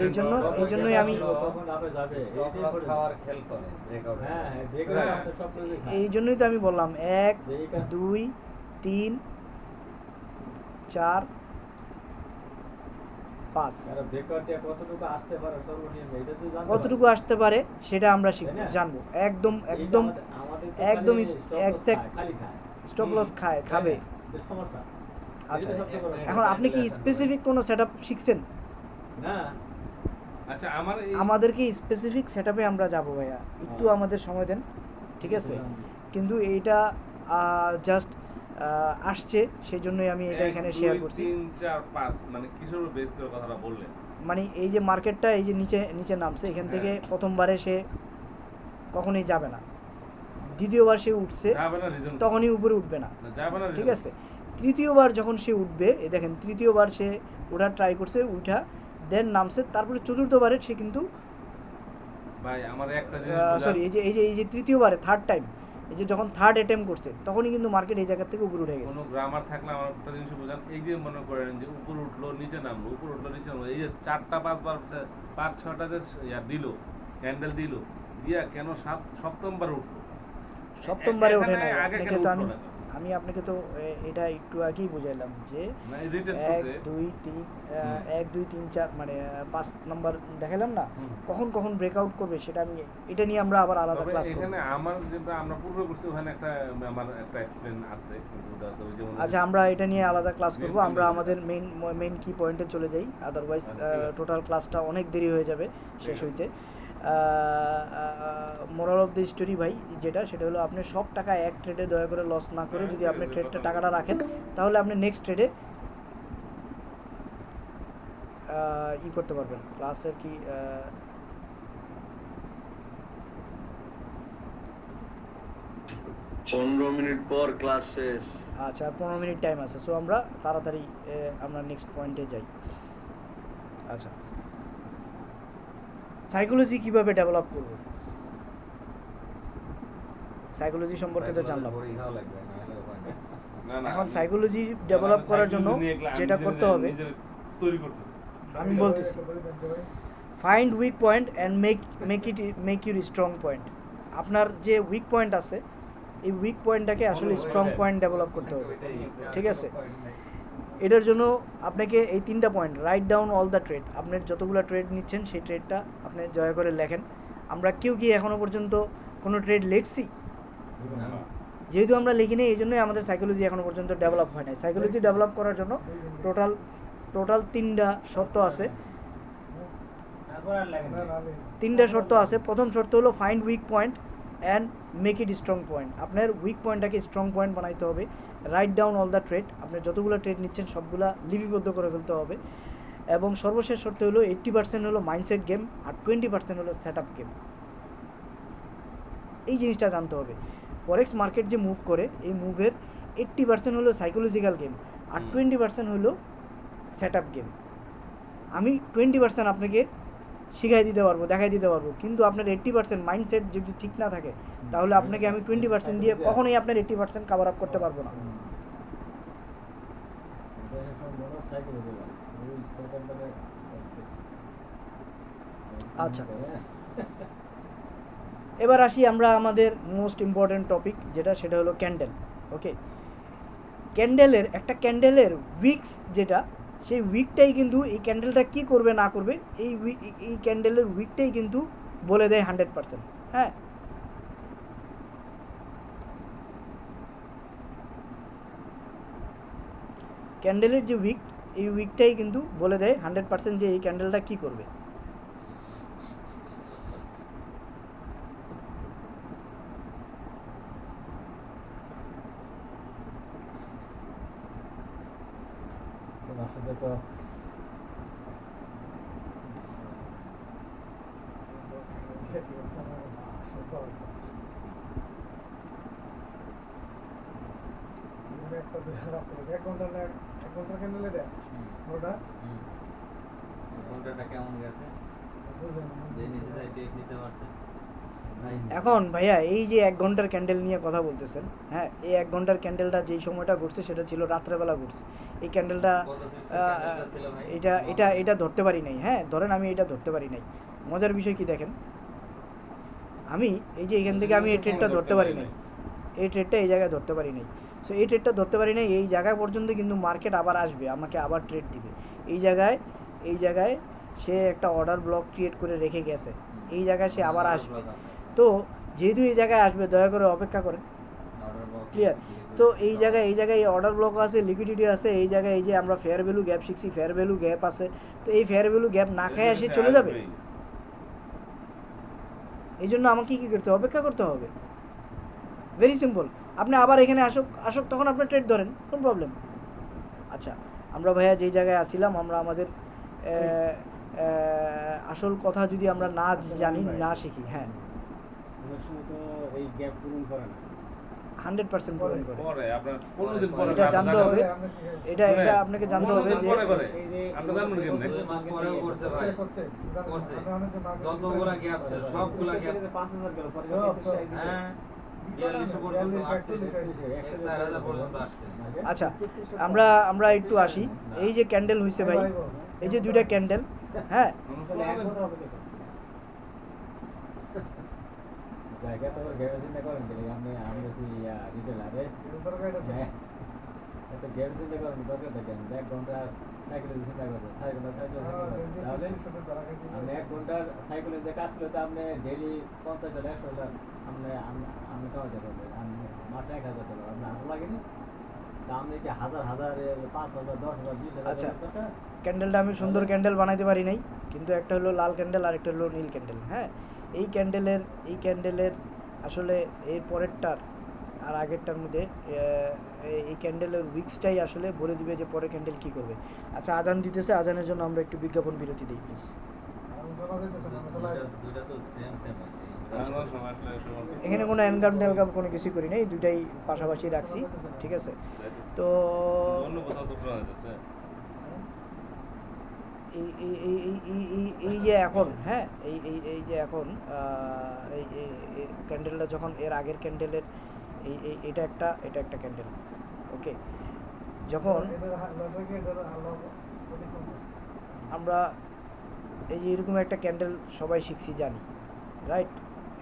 এই জন্যই আমি কখন আপে যাবে স্টপ লস খাওয়ার খেল চলে ব্রেকআউট। হ্যাঁ হ্যাঁ ব্রেকআউট আমাদের সব কিছু এই জন্যই তো আমি বললাম 1 2 3 4 5, আর ব্রেকআউটে কতটুকু আসতে পারে সর্বনিম্ন এটা তো জানতে কতটুকু আসতে পারে সেটা আমরা তাই না? জানবো, একদম আমাদের একদম এক্সাক্ট exact খালি খায় স্টপ লস খাবে। এর সমস্যা আচ্ছা, এটা সবচেয়ে বড় এখন আপনি কি স্পেসিফিক কোনো সেটআপ শিখছেন? না আচ্ছা আমার এই আমাদেরকে স্পেসিফিক সেটআপে আমরা যাব ভাইয়া, একটু আমাদের সময় দেন, ঠিক আছে। কিন্তু এইটা জাস্ট আসছে, সেই জন্যই আমি এটা এখানে শেয়ার করছি। 3 4 5 মানে কিসের উপর বেস করে কথাটা বললেন? মানে এই যে মার্কেটটা এই যে নিচে নামছে, এখান থেকে প্রথমবারে সে কখনোই যাবে না, দ্বিতীয়বার সে উঠছে যাবে না রিজন তখনই উপরে উঠবে না, যাবে না ঠিক আছে। তৃতীয়বার যখন সে উঠবে, এই দেখেন তৃতীয়বার সে ওঠার ট্রাই করছে, উঠা দেন নামছে, তারপরে চতুর্থবারে সে কিন্তু ভাই আমার একটা জিনিস সরি এই যে তৃতীয়বারে থার্ড টাইম, এই যে যখন থার্ড অ্যাটেম্প করছে তখনই কিন্তু মার্কেট এই জায়গা থেকে উপরে উঠে গেছে। কোনো গ্রামার থাকলে আমার একটা জিনিস বোঝান। এই যে মনে করেন যে উপর উঠলো নিচে নামলো, উপর উঠলো নিচে নামলো, এই যে 4টা 5বার 5-6টা যে দিল ক্যান্ডেল দিল দিয়া কেন সপ্তমবার উঠলো? সপ্তমবারে ওঠে না, আগে আপনাকে কেন তো উঠলো না? আমি আপনাকে তো এটা একটু আগেই বুঝাইলাম যে না রিটেস্ট 1 করছে 2 3 1 2 3 4 মানে 5 নাম্বার দেখালাম না, হুম। কখন ব্রেকআউট করবে সেটা আমি এটা নিয়ে আমরা আবার আলাদা তবে ক্লাস করব। এখানে আমার যেটা আমরা পূর্বে করছি ওখানে আমার একটা এক্সপ্লেন আছে, কিন্তু ওটা তো ওই যেমন আচ্ছা, আমরা এটা নিয়ে আলাদা ক্লাস করব, Main আমরা point আমাদের আছে। মেইন কি পয়েন্টে চলে যাই, আদারওয়াইজ আচ্ছা, ঠিক আছে। টোটাল ক্লাসটা অনেক দেরি হয়ে যাবে শেষ আছে। হইতে। মোরাল অফ দ্য স্টোরি ভাই সেটা হলো আপনি সব টাকা এক ট্রেডে দয়া করে লস না করে যদি আপনি টাকাটা রাখেন, তাহলে আপনি নেক্সট ট্রেডে করতে পারবেন। ক্লাসের কি 15 মিনিট পর ক্লাস শেষ। আচ্ছা, 15 মিনিট টাইম আছে, সো আমরা তাড়াতাড়ি আমরা নেক্সট পয়েন্টে যাই। আচ্ছা, সাইকোলজি কিভাবে ডেভেলপ করব, সাইকোলজি সম্পর্কে তো জানলাম। পরীক্ষাও লাগবে না হলে উপায় নেই। না না এখন সাইকোলজি ডেভেলপ করার জন্য যেটা করতে হবে তৈরি করতেছি। আমি বলতেছি, find weak point and make your strong point. আপনার যে উইক পয়েন্ট আছে এই উইক পয়েন্টটাকে আসলে স্ট্রং পয়েন্ট ডেভেলপ করতে হবে, ঠিক আছে। এটার জন্য আপনাকে এই 3টা point, write down all the trade, আপনার যতগুলো ট্রেড নিচ্ছেন সেই ট্রেডটা আপনি দয়া করে লেখেন। আমরা কেউ কি এখনও পর্যন্ত কোনো ট্রেড লিখছি? না। যেহেতু আমরা লিখিনি এই জন্যই আমাদের সাইকোলজি এখনো পর্যন্ত ডেভেলপ হয় নাই। সাইকোলজি ডেভেলপ করার জন্য টোটাল 3টা শর্ত আছে। 3টা শর্ত আছে। প্রথম শর্ত হলো find weak point and make it strong point. আপনার উইক পয়েন্টটাকে স্ট্রং পয়েন্ট বানাইতে হবে। Write down all the trade, আপনি যতগুলো ট্রেড নিচ্ছেন সবগুলা লিপিবদ্ধ করে ফেলতে হবে। এবং সর্বশেষ শর্ত হলো 80% হলো মাইন্ডসেট গেম আর 20% হলো সেট আপ গেম। এই জিনিসটা জানতে হবে। ফরেক্স মার্কেট যে মুভ করে এই মুভের 80% হলো সাইকোলজিক্যাল গেম আর 20% হলো সেট আপ গেম। আমি 20% আপনাকে শিখাই দিতে পারবো, দেখাই দিতে পারবো, কিন্তু আপনার 80% মাইন্ডসেট যদি ঠিক না থাকে তাহলে আপনাকে আমি 20% দিয়ে কখনোই আপনার 80% কভার আপ করতে পারবো না। আচ্ছা, এবার আসি আমরা আমাদের মোস্ট ইম্পর্টেন্ট টপিক সেটা হলো ক্যান্ডেল। ওকে, ক্যান্ডেলের উইকস যেটা, সেই উইকটাই কিন্তু এই ক্যান্ডেলটা কি করবে না করবে এই ক্যান্ডেলের উইকটাই কিন্তু বলে দেয় 100%। হ্যাঁ, ক্যান্ডেলের যে উইক, এই উইকটাই কিন্তু বলে দেয় 100% যে এই ক্যান্ডেলটা কি করবে। আসলে তো ঘন্টাটা কেমন গেছে? যে নিচে যায় টেক নিতে পারছে? এখন ভাইয়া এই যে 1 ঘন্টার ক্যান্ডেল নিয়ে কথা বলতেছেন, হ্যাঁ, এই 1 ঘন্টার ক্যান্ডেলটা যেই সময়টা ঘটছে সেটা ছিল রাত্রেবেলা ঘটছে। এই ক্যান্ডেলটা এটা ধরতে পারি নাই। হ্যাঁ, ধরেন আমি এটা ধরতে পারি নাই। মজার বিষয় কি দেখেন, আমি এই যে এখান থেকে আমি এই ট্রেডটা ধরতে পারি নাই, এই ট্রেডটা এই জায়গায় ধরতে পারি নাই। সো এই ট্রেডটা ধরতে পারি নাই, এই জায়গা পর্যন্ত কিন্তু মার্কেট আবার আসবে, আমাকে আবার ট্রেড দিবে। এই জায়গায় সে একটা অর্ডার ব্লক ক্রিয়েট করে রেখে গেছে, এই জায়গায় সে আবার আসবে। তো যেহেতু এই জায়গায় আসবে, দয়া করে অপেক্ষা করেন। ক্লিয়ার? সো এই জায়গায় অর্ডার ব্লক আছে, লিকুইডিটি আছে, এই জায়গায় এই যে আমরা ফেয়ার ভ্যালু গ্যাপ শিখছি, ফেয়ার ভ্যালু গ্যাপ আছে। তো এই ফেয়ার ভ্যালু গ্যাপ না খেয়ে এসে চলে যাবে, এই জন্য আমাকে কী করতে হবে? অপেক্ষা করতে হবে। Very simple. আপনি আবার এখানে আসুক তখন আপনি ট্রেড ধরেন, নো প্রবলেম। আচ্ছা, আমরা ভাইয়া যেই জায়গায় আসছিলাম, আমরা আমাদের আসল কথা যদি আমরা না জানি, না শিখি, হ্যাঁ, এই গ্যাপ পূরণ করে না, 100% পূরণ করে। পরে আপনার 15 দিন পরে এটা জানতে হবে, এটা আপনাকে জানতে হবে যে আপনি জানবেন কেমনে? 2 মাস পরেও করছে ভাই, করছে। যতগুলা গ্যাপ ছিল সবগুলা গ্যাপ 5000 গেল পরে হ্যাঁ 4200 পর্যন্ত আসছে, 4000 পর্যন্ত আসছে। আচ্ছা, আমরা একটু আসি। এই যে ক্যান্ডেল হইছে ভাই, এই যে 2টা ক্যান্ডেল, হ্যাঁ, জায়গা তো গ্যাপ চিন্তা করেন দিলে আমি রিটেলারে এত গ্যাপ চিন্তা করেন দরকার দেখেন 1 ঘন্টা সাইকেলে চিন্তা করবেন, 4 ঘন্টা সাইকেলে তাহলে আপনি 1 ঘন্টার সাইকেলে যে কাজ করতে আপনি ডেইলি 50 টাকা 100 টাকা আপনি কামাতে পারবেন, মাসে 1000 টাকা আপনার ভালো লাগেনি? তা আপনি কি হাজার 5000 10,000 20,000 আচ্ছা, ক্যান্ডেলটা আমি সুন্দর ক্যান্ডেল বানাইতে পারি নাই, কিন্তু একটা হলো লাল ক্যান্ডেল আর একটা হলো নীল ক্যান্ডেল। হ্যাঁ, এই ক্যান্ডেলের আসলে এর পরেরটার আর আগেরটার মধ্যে এই ক্যান্ডেলের উইক্সটাই আসলে বলে দিবে যে পরের ক্যান্ডেল কী করবে। আচ্ছা, আজান দিতেছে, আজানের জন্য আমরা একটু বিজ্ঞাপন বিরতি দিই প্লিজ। দুইটা তো সেম হয়েছে। এখানে কোনো এনকাম কোনো কিছু করি নাই, দুইটাই পাশাপাশি রাখছি, ঠিক আছে? তো অন্য কোথাও তো শোনা যাচ্ছে। এই যে এখন, হ্যাঁ, এই যে এখন এই ক্যান্ডেলটা যখন এর আগের ক্যান্ডেলের এটা একটা ক্যান্ডেল, ওকে, যখন আমরা এই যে এরকম একটা ক্যান্ডেল সবাই শিখছি, জানি, রাইট?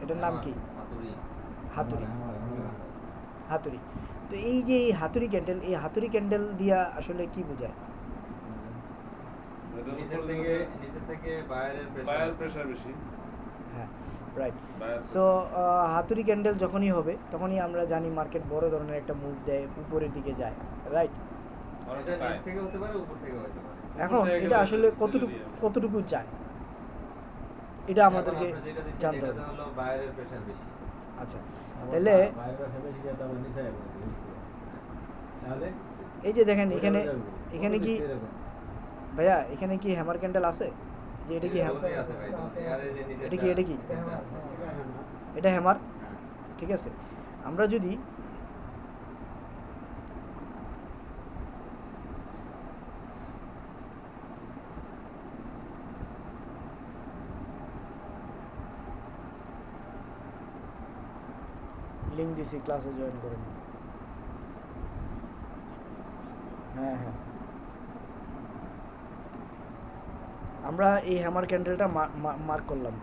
এটার নাম কি? হাতুড়ি। তো এই যে এই হাতুড়ি ক্যান্ডেল দিয়া আসলে কি বোঝায়? নিচে থেকে বায়ারের প্রেসার বেশি। হ্যাঁ, রাইট। Buyer সো হাতুড়ি ক্যান্ডেল যখনই হবে তখনই আমরা জানি মার্কেট বড় ধরনের একটা মুভ দেয়, উপরের দিকে যায়, রাইট। অনেক এটা নিচ time। থেকে হতে পারে, উপর থেকে হতে পারে। এখন থেকে এটা গেলে আসলে সেল দিয়ে। কতটুকু যায় এটা আমাদেরকে এখন আপনি যেটা দিচ্ছেন, জানতে এটাতে হবে। হলো বায়ারের প্রেশার বেশি। আচ্ছা, আমার তাহলে বাইরের ব্যবসা বেশি গিয়ে তো আমরা নিচে যাবো তাহলে এই যে দেখেন ওইটা এখানে, যাবো। এখানে কি কত দিচ্ছে এরকম? ভাইয়া এখানে কি হ্যামার ক্যান্ডেল আছে? যে এটা কি এটা হ্যামার? বসে আছে ভাই, বসে। আর এই যে নিচেরটা, এটা কি, এটা কি? এটা আছে। এটা হ্যামার, হ্যাঁ। ঠিক আছে। আমরা যদি লিঙ্ক দিছি, ক্লাসে জয়েন করেন। হ্যাঁ হ্যাঁ, আমরা এই হ্যামার ক্যান্ডেলটা মার্ক করলাম।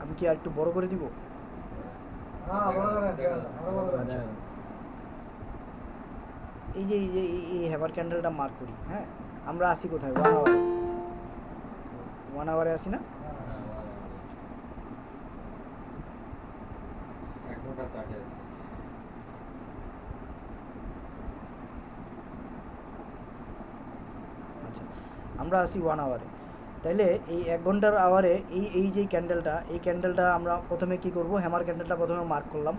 আমি কি আর একটু বড় করে দিব? হ্যাঁ বড় করে দেখা যাচ্ছে। আরো বড় করে। আচ্ছা। এই যে এই হ্যামার ক্যান্ডেলটা মার্ক করি, হ্যাঁ। আমরা আসি কোথায়? 1 আওয়ারে। 1 আওয়ারে আসি না? হ্যাঁ, এক ঘন্টা চার্টে আছে। আচ্ছা, আমরা আসি 1 আওয়ারে। তাইলে এই 1 ঘন্টার আওয়ারে এই যে ক্যান্ডেলটা, এই ক্যান্ডেলটা আমরা প্রথমে কি করব? হ্যামার ক্যান্ডেলটা প্রথমে মার্ক করলাম।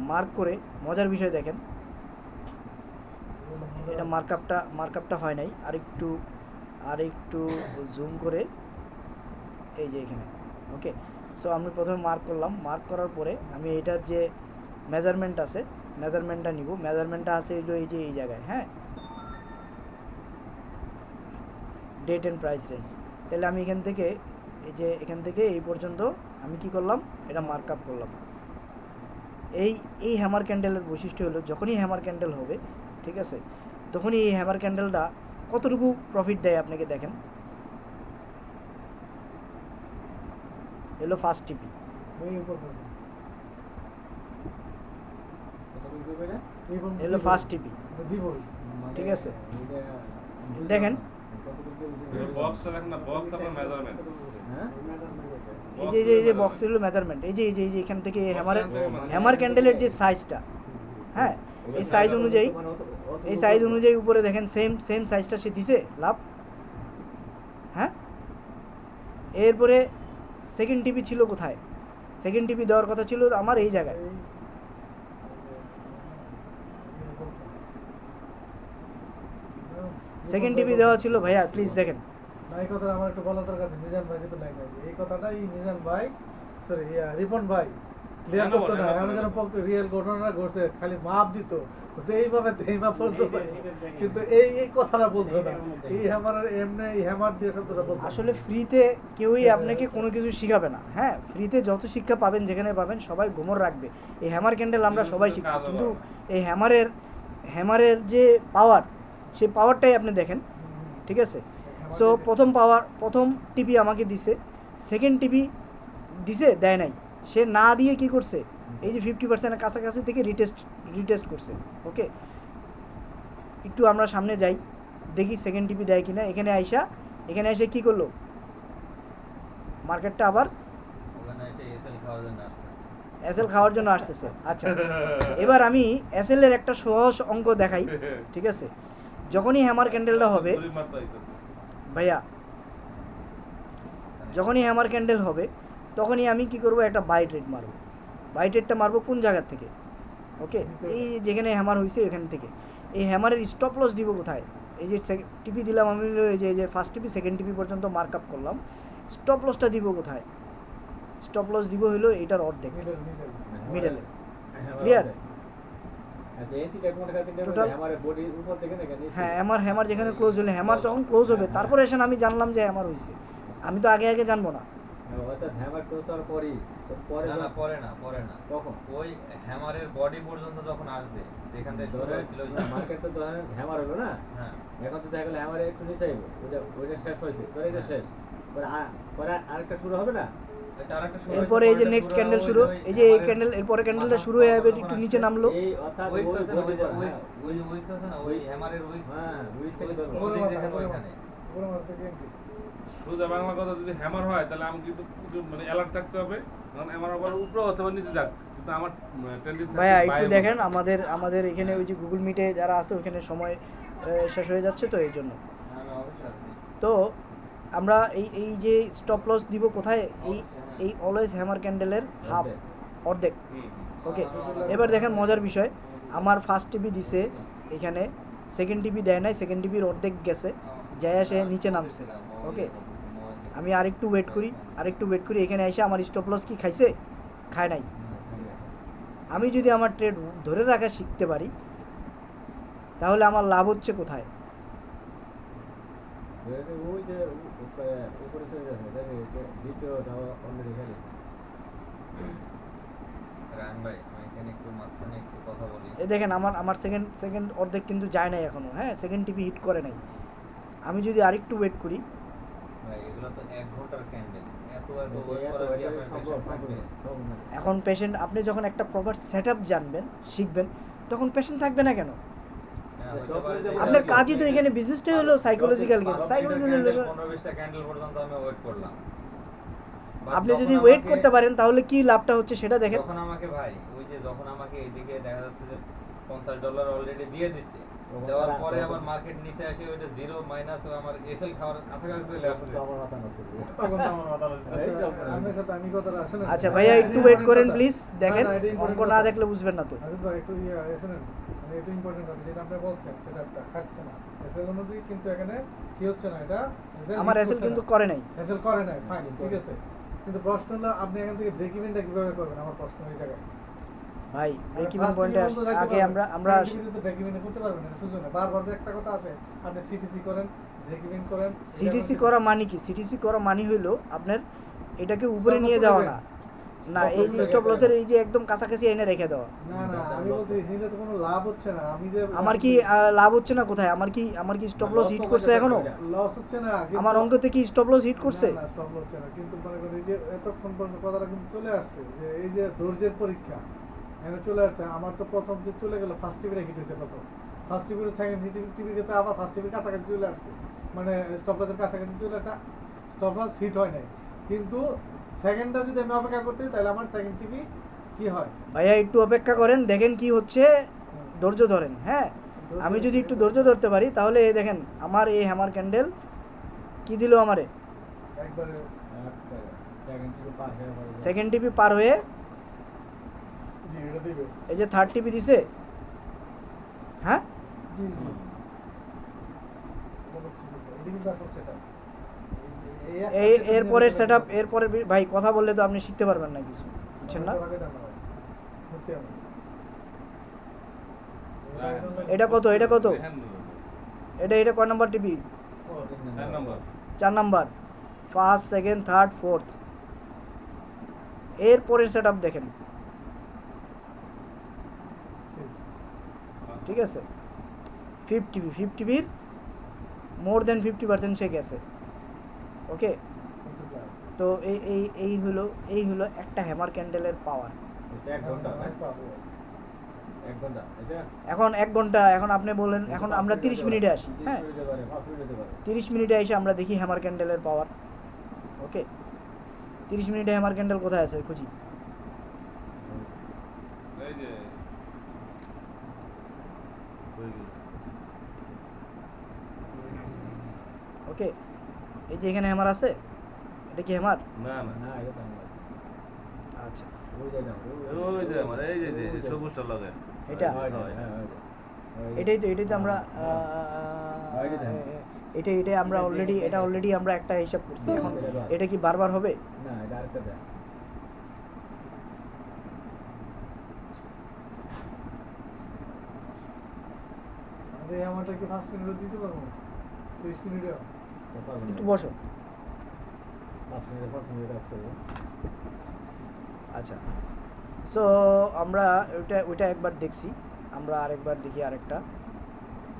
মার্ক করে মজার বিষয় দেখেন, এটা মার্কআপটা হয় নাই। আরেকটু জুম করে এই যে এখানে, ওকে। সো আমি প্রথমে মার্ক করলাম। মার্ক করার পরে আমি এটার যে মেজারমেন্ট আছে, মেজারমেন্টটা নিব। মেজারমেন্টটা আছে এই যে এই জায়গায়, হ্যাঁ, ডেট অ্যান্ড প্রাইস রেঞ্জ। তাহলে আমি এখান থেকে এই পর্যন্ত আমি কি করলাম? এটা মার্কআপ করলাম। এই হ্যামার ক্যান্ডেলের বৈশিষ্ট্য হলো, যখনই হ্যামার ক্যান্ডেল হবে, ঠিক আছে, তখনই এই হ্যামার ক্যান্ডেলটা কতটুকু প্রফিট দেয় আপনাকে দেখেন। এলো ফার্স্ট টিপি, এই উপর পর্যন্ত। কত বিল করবে এটা? এই পর্যন্ত এলো দিবই। ফার্স্ট টিপি। দিবই। মানে ঠিক আছে। ওইটা দেখেন। কত বিল করবে? বক্সটা দেখেন না, বক্স আপনার মেজারমেন্ট। হ্যাঁ? এই যে বক্স হলো মেজারমেন্ট। এই যে এখান থেকে হ্যামার ক্যান্ডেলের যে সাইজটা, হ্যাঁ, এই সাইজ অনুযায়ী, মানে এই সাইজ অনুযায়ী উপরে দেখেন সেম সাইজটা সে দিছে লাভ, হ্যাঁ। এরপরে সেকেন্ড টিপি ছিল কোথায়? সেকেন্ড টিপি দেওয়ার কথা ছিল আমার এই জায়গায়। সেকেন্ড টিপি দেওয়া ছিল, ভাইয়া প্লিজ দেখেন। না, এই কথাটা আমার একটু বলা দরকার আছে। মিজান ভাই যেহেতু লাইন আছে, এই কথাটাই মিজান ভাই, সরি রিপন ভাই ক্লিয়ার কেন করতো বলেন, না। কেন এমন যেন বলেন? রিয়েল ঘটনা ঘটছে, খালি মাপ দিত, তো এই মাপ বলতো না। কিন্তু এই কথাটা বলতো না। এই হ্যামারের এমনি এই হ্যামার দিয়ে শব্দটা বলতো না। আসলে ফ্রিতে কেউই আপনাকে কোনো কিছু শিখাবে না, হ্যাঁ। ফ্রিতে যত শিক্ষা পাবেন, যেখানে পাবেন, সবাই গোমর রাখবে। এই হ্যামার ক্যান্ডেল আমরা সবাই শিখছি, কিন্তু এই হ্যামারের যে পাওয়ার, সেই পাওয়ারটাই আপনি দেখেন, ঠিক আছে। সো প্রথম টিপি আমাকে দিছে, সেকেন্ড টিপি দিছে দেয় নাই, সে না দিয়ে কি করছে? এই যে 50%-এর কাছাকাছি থেকে রিটেস্ট করছে, ওকে। একটু আমরা সামনে যাই, দেখি সেকেন্ড টিপি দেয় কিনা। এখানে এসে কি করলো? মার্কেটটা আবার ওখানে এসে এসএল খাওয়ার জন্য আসতেছে। এসএল খাওয়ার জন্য আসতেছে। আচ্ছা, এবার আমি এসএল এর একটা সহজ অঙ্ক দেখাই, ঠিক আছে। যখনই হ্যামার ক্যান্ডেলটা হবে, গরিব মারতে আইছে। ভাইয়া, যখনই হ্যামার ক্যান্ডেল হবে, তখনই আমি কি করব? একটা বাই ট্রেড মারবো। বাই ট্রেডটা মারবো কোন জায়গা থেকে? ওকে, এই যেখানে হ্যামার হয়েছে ওইখান থেকে। এই হ্যামারের স্টপ লস দিব কোথায়? এই যে টিপি দিলাম আমি, এই যে ফার্স্ট টিপি সেকেন্ড টিপি পর্যন্ত মার্ক আপ করলাম, স্টপ লসটা দিব কোথায়? স্টপ লস দিব হলো এটার অর্ধেক, মিডলে। Clear? আচ্ছা, এন্ট্রিটা কোন জায়গা থেকে Total- আমার বডির উপর থেকে নাকি নিচে? হ্যাঁ, হ্যামার যেখানে ক্লোজ হলে, হ্যামার যখন ক্লোজ হবে, তারপরে এসে আমি জানলাম যে হ্যামার হয়েছে। আমি তো আগে জানবো না। অর্থাৎ হ্যামার ক্লোজ হওয়ার পরেই, পরে না, না, পরে না। কখন? ওই হ্যামারের বডি পর্যন্ত যখন আসবে, যেখান থেকে শুরু ধরেন হয়েছিল, মার্কেটটা ধরেন হ্যামার হলো না, হ্যাঁ, এখন তো দেখা গেল হ্যামারে একটু নিচে আইবো, ওইটা শেষ হয়েছে, ধরে এটা শেষ, পরে আরেকটা শুরু হবে না? তার একটা শুরু এরপরে এই যে হয়েছে, নেক্সট পুরো ক্যান্ডেল ওই শুরু, ওই এই যে এই হ্যামারের ক্যান্ডেল, এরপরে ক্যান্ডেলটা শুরু হয়ে যাবে, একটু নিচে নামলো। এই অর্থাৎ উইকস আছে না, ওই যে হ্যাঁ, উইকস আছে না, ওই হ্যামারের উইকস, হ্যাঁ, উইকস থেকে উইকস ধরবো। প্রতীক যেখানে ওইখানে। উপরে মারতে কি entry? সোজা বাংলা কথা যদি হ্যামার হয় তাহলে আমি কিন্তু একটু মানে অ্যালার্ট থাকতে হবে, কারণ আমার আবার উপরে অথবা নিচে যাক, কিন্তু আমার টেন্ডেন্সি ভাইয়া একটু দেখেন আমাদের এখানে ওই যে গুগল মিটে যারা আছে ওখানে সময় শেষ হয়ে যাচ্ছে তো এই জন্য। আমি অবশ্যই আছি। তো আমরা এই যে স্টপ লস দিব কোথায়, এই অলওয়েজ হ্যামার ক্যান্ডেলের হাফ, অর্ধেক। ওকে, এবার দেখেন মজার বিষয়, আমার ফার্স্ট টিভি দিছে এখানে, সেকেন্ড টিভি দেয় নাই, সেকেন্ড টিভির অর্ধেক গেছে, যায় সে নিচে নামছে। ওকে, আমি আরেকটু ওয়েট করি, এখানে এসে আমার স্টপ লস কি খাইছে? খায় নাই। আমি যদি আমার ট্রেড ধরে রাখা শিখতে পারি তাহলে আমার লাভ হচ্ছে কোথায়? ওই যে উপরে চলে যাচ্ছে, দেখে দ্বিতীয়টা অলরেডি খেলে। রায়ন ভাই, আমি এখানে একটু মাঝখানে একটু কথা বলি। এই দেখেন আমার সেকেন্ড অর্ধেক কিন্তু যায় নাই এখনো, হ্যাঁ, সেকেন্ড টিভি হিট করে নাই। আমি যদি আরেকটু ওয়েট করি, ভাই এগুলো তো 1 ঘন্টার ক্যান্ডেল, এত ওয়েট করা কি আপনার পেশেন্ট থাকবে? এখন পেশেন্ট, আপনি যখন একটা প্রপার সেটআপ জানবেন, শিখবেন, তখন পেশেন্ট থাকবে না কেন? হ্যাঁ, হতে পারে যে আপনার কাজই তো এখানে বিজনেসটাই হলো সাইকোলজিক্যাল গেম। 15-20টা ক্যান্ডেল পর্যন্ত আমি ওয়েট করলাম। But আপনি যখন যদি ওয়েট আমাকে- করতে পারেন তাহলে কি লাভটা হচ্ছে সেটা দেখেন। যখন আমাকে ভাই ওই যে যখন আমাকে এইদিকে দেখা যাচ্ছে যে $50 অলরেডি দিয়ে দিচ্ছে, দেওয়ার পরে আবার মার্কেট নিচে আসে ওইটা জিরো মাইনাস আমার এসএল খাওয়ার কাছাকাছি চলে আসছে। আমার মাথা নষ্ট হয়ে যায়। তখন তো আমার মাথা নষ্ট হয়ে যায়। আচ্ছা, আপনার সাথে আমি কথাটা শুনেন। আচ্ছা ভাইয়া একটু ওয়েট করেন প্লিজ, দেখেন না, এটা important অঙ্ক না কথা। দেখলে বুঝবেন না তো। আসিফ ভাই একটু শুনেন, মানে এটা ইম্পর্টেন্ট কথা যেটা আপনি বলছেন, সেটা একটা খাচ্ছে না এসএল অনুযায়ী, কিন্তু এখানে কি হচ্ছে না, এটা আমার এসএল কিন্তু করে নাই। এসএল করে নাই, ফাইন, ঠিক আছে, কিন্তু প্রশ্ন হলো আপনি এখান থেকে ব্রেক ইভেনটা কিভাবে করবেন? আমার প্রশ্ন এই জায়গায় ভাই ব্রেক ইভেন পয়েন্টে আগে আমরা ব্রেক ইভেন করতে পারবেন না, সুযোগ না। বারবার যে একটা কথা আসে, আপনি সিটিসি করেন, ব্রেক ইভেন করেন। সিটিসি করা মানে কি? সিটিসি করা মানে হইলো আপনার এটাকে উপরে নিয়ে যাওয়া না, না এই স্টপ লসের এই যে একদম কাছাকাছি এনে রেখে দেওয়া। না না, আমি বলছি নিলে তো কোনো লাভ হচ্ছে না। আমি যে আমার কি লাভ হচ্ছে না কোথায়? আমার কি স্টপ লস হিট করছে এখনো? লস হচ্ছে না, কিন্তু- আমার অঙ্কতে কি স্টপ লস হিট করছে? না, stop হচ্ছে না, কিন্তু মনে করি এই যে এতক্ষণ পর্যন্ত কথাটা কিন্তু চলে আসছে যে এই যে ধৈর্যের পরীক্ষা এখানে চলে আসছে। আমার তো প্রথম যে চলে গেল ফার্স্ট টিভির হিট হয়েছে, প্রথম ফার্স্ট টিভির সেকেন্ড টিভির ক্ষেত্রে আবার ফার্স্ট টিভির কাছাকাছি চলে আসছে, মানে স্টপ লসের কাছাকাছি চলে আসছে, স্টপ লস হিট হয় নাই, কিন্তু সেকেন্ডটা যদি আমি অপেক্ষা করতে তাহলে আমার সেকেন্ড টিভি কি হয়? ভাইয়া একটু অপেক্ষা করেন, দেখেন কি হচ্ছে, ধৈর্য ধরেন। হ্যাঁ, আমি যদি একটু ধৈর্য ধরতে পারি তাহলে এই দেখেন আমার এই হ্যামার ক্যান্ডেল কি দিল আমারে, একবারে সেকেন্ড টিভি পার হয়ে জি এটা দিবে, এই যে থার্ড টিভি দিছে। হ্যাঁ, জি জি এটা হচ্ছে দিছে, এটা কিন্তু আসল সেটআপ। এরপরের সেটআপ, এরপরে ভাই কথা বললে তো আপনি শিখতে পারবেন না কিছু, বুঝছেন না? এটা কত? এটা কয় নাম্বার টিভি? 4 নম্বর। 4 number, first, second, third, fourth. এরপরের সেটআপ দেখেন, ঠিক আছে? ফিফথ টিভির মোর দেন 50% সে গেছে। ওকে, তো এই হলো একটা হ্যামার ক্যান্ডেলের পাওয়ার। 1 ঘন্টা, 1 ঘন্টা এটা এখন 1 ঘন্টা, এখন আপনি বলেন, এখন আমরা 30 মিনিটে আসি। হ্যাঁ, 30 মিনিটে পারে, 5 মিনিটে পারে। 30 মিনিটে এসে আমরা দেখি হ্যামার ক্যান্ডেলের পাওয়ার। ওকে, 30 মিনিটে হ্যামার ক্যান্ডেল কোথায় আছে খুঁজি। এই যে হয়ে গেল। ওকে, এই যে এখানে হ্যামার আছে, এটা কি হ্যামার? না না, না, এটা তো আমার আছে। আচ্ছা, ওই যে না, ওই যে আমার এই যে সবুজটা লাগে এটা? এটাই তো আমরা এটাই আমরা অলরেডি আমরা একটা হিসাব করছি। এখন এটা কি বারবার হবে? না, এটা আরেকটা দেয়। আরে আমারটা কি 5 মিনিটে দিতে পারবো? 30 মিনিটে একটু বসো। 5 মিনিটে কাজ করবো। আচ্ছা, সো আমরা ওইটা একবার দেখছি, আমরা আরেকবার দেখি আরেকটা।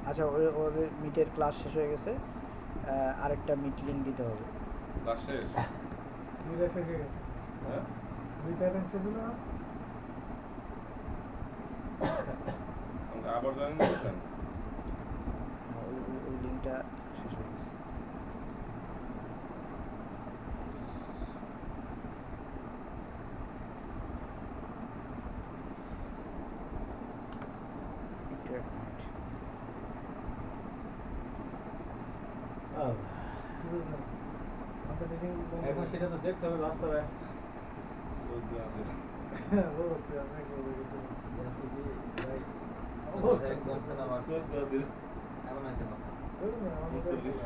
আচ্ছা, ওদের মিটের ক্লাস শেষ হয়ে গেছে, আরেকটা মিট লিঙ্ক দিতে হবে। ক্লাস শেষ। দুইটা শেষ হয়ে গেছে, হ্যাঁ, দুইটা টাইম শেষ হলো না? আমরা আবার জয়েন করছেন। ওই লিঙ্কটা শেষ হয়ে গেছে। কি বুঝলেন? আমাদের meeting এখন সেটা তো দেখতে হবে বাস্তবে। সৌদি আছে না। ও, তুই অনেক বলে গেছিস। আজকে কি ভাই অবস্থা কমছে না আমার সৌদি আছে না। এখন আছে না ওই না, আমাদের 39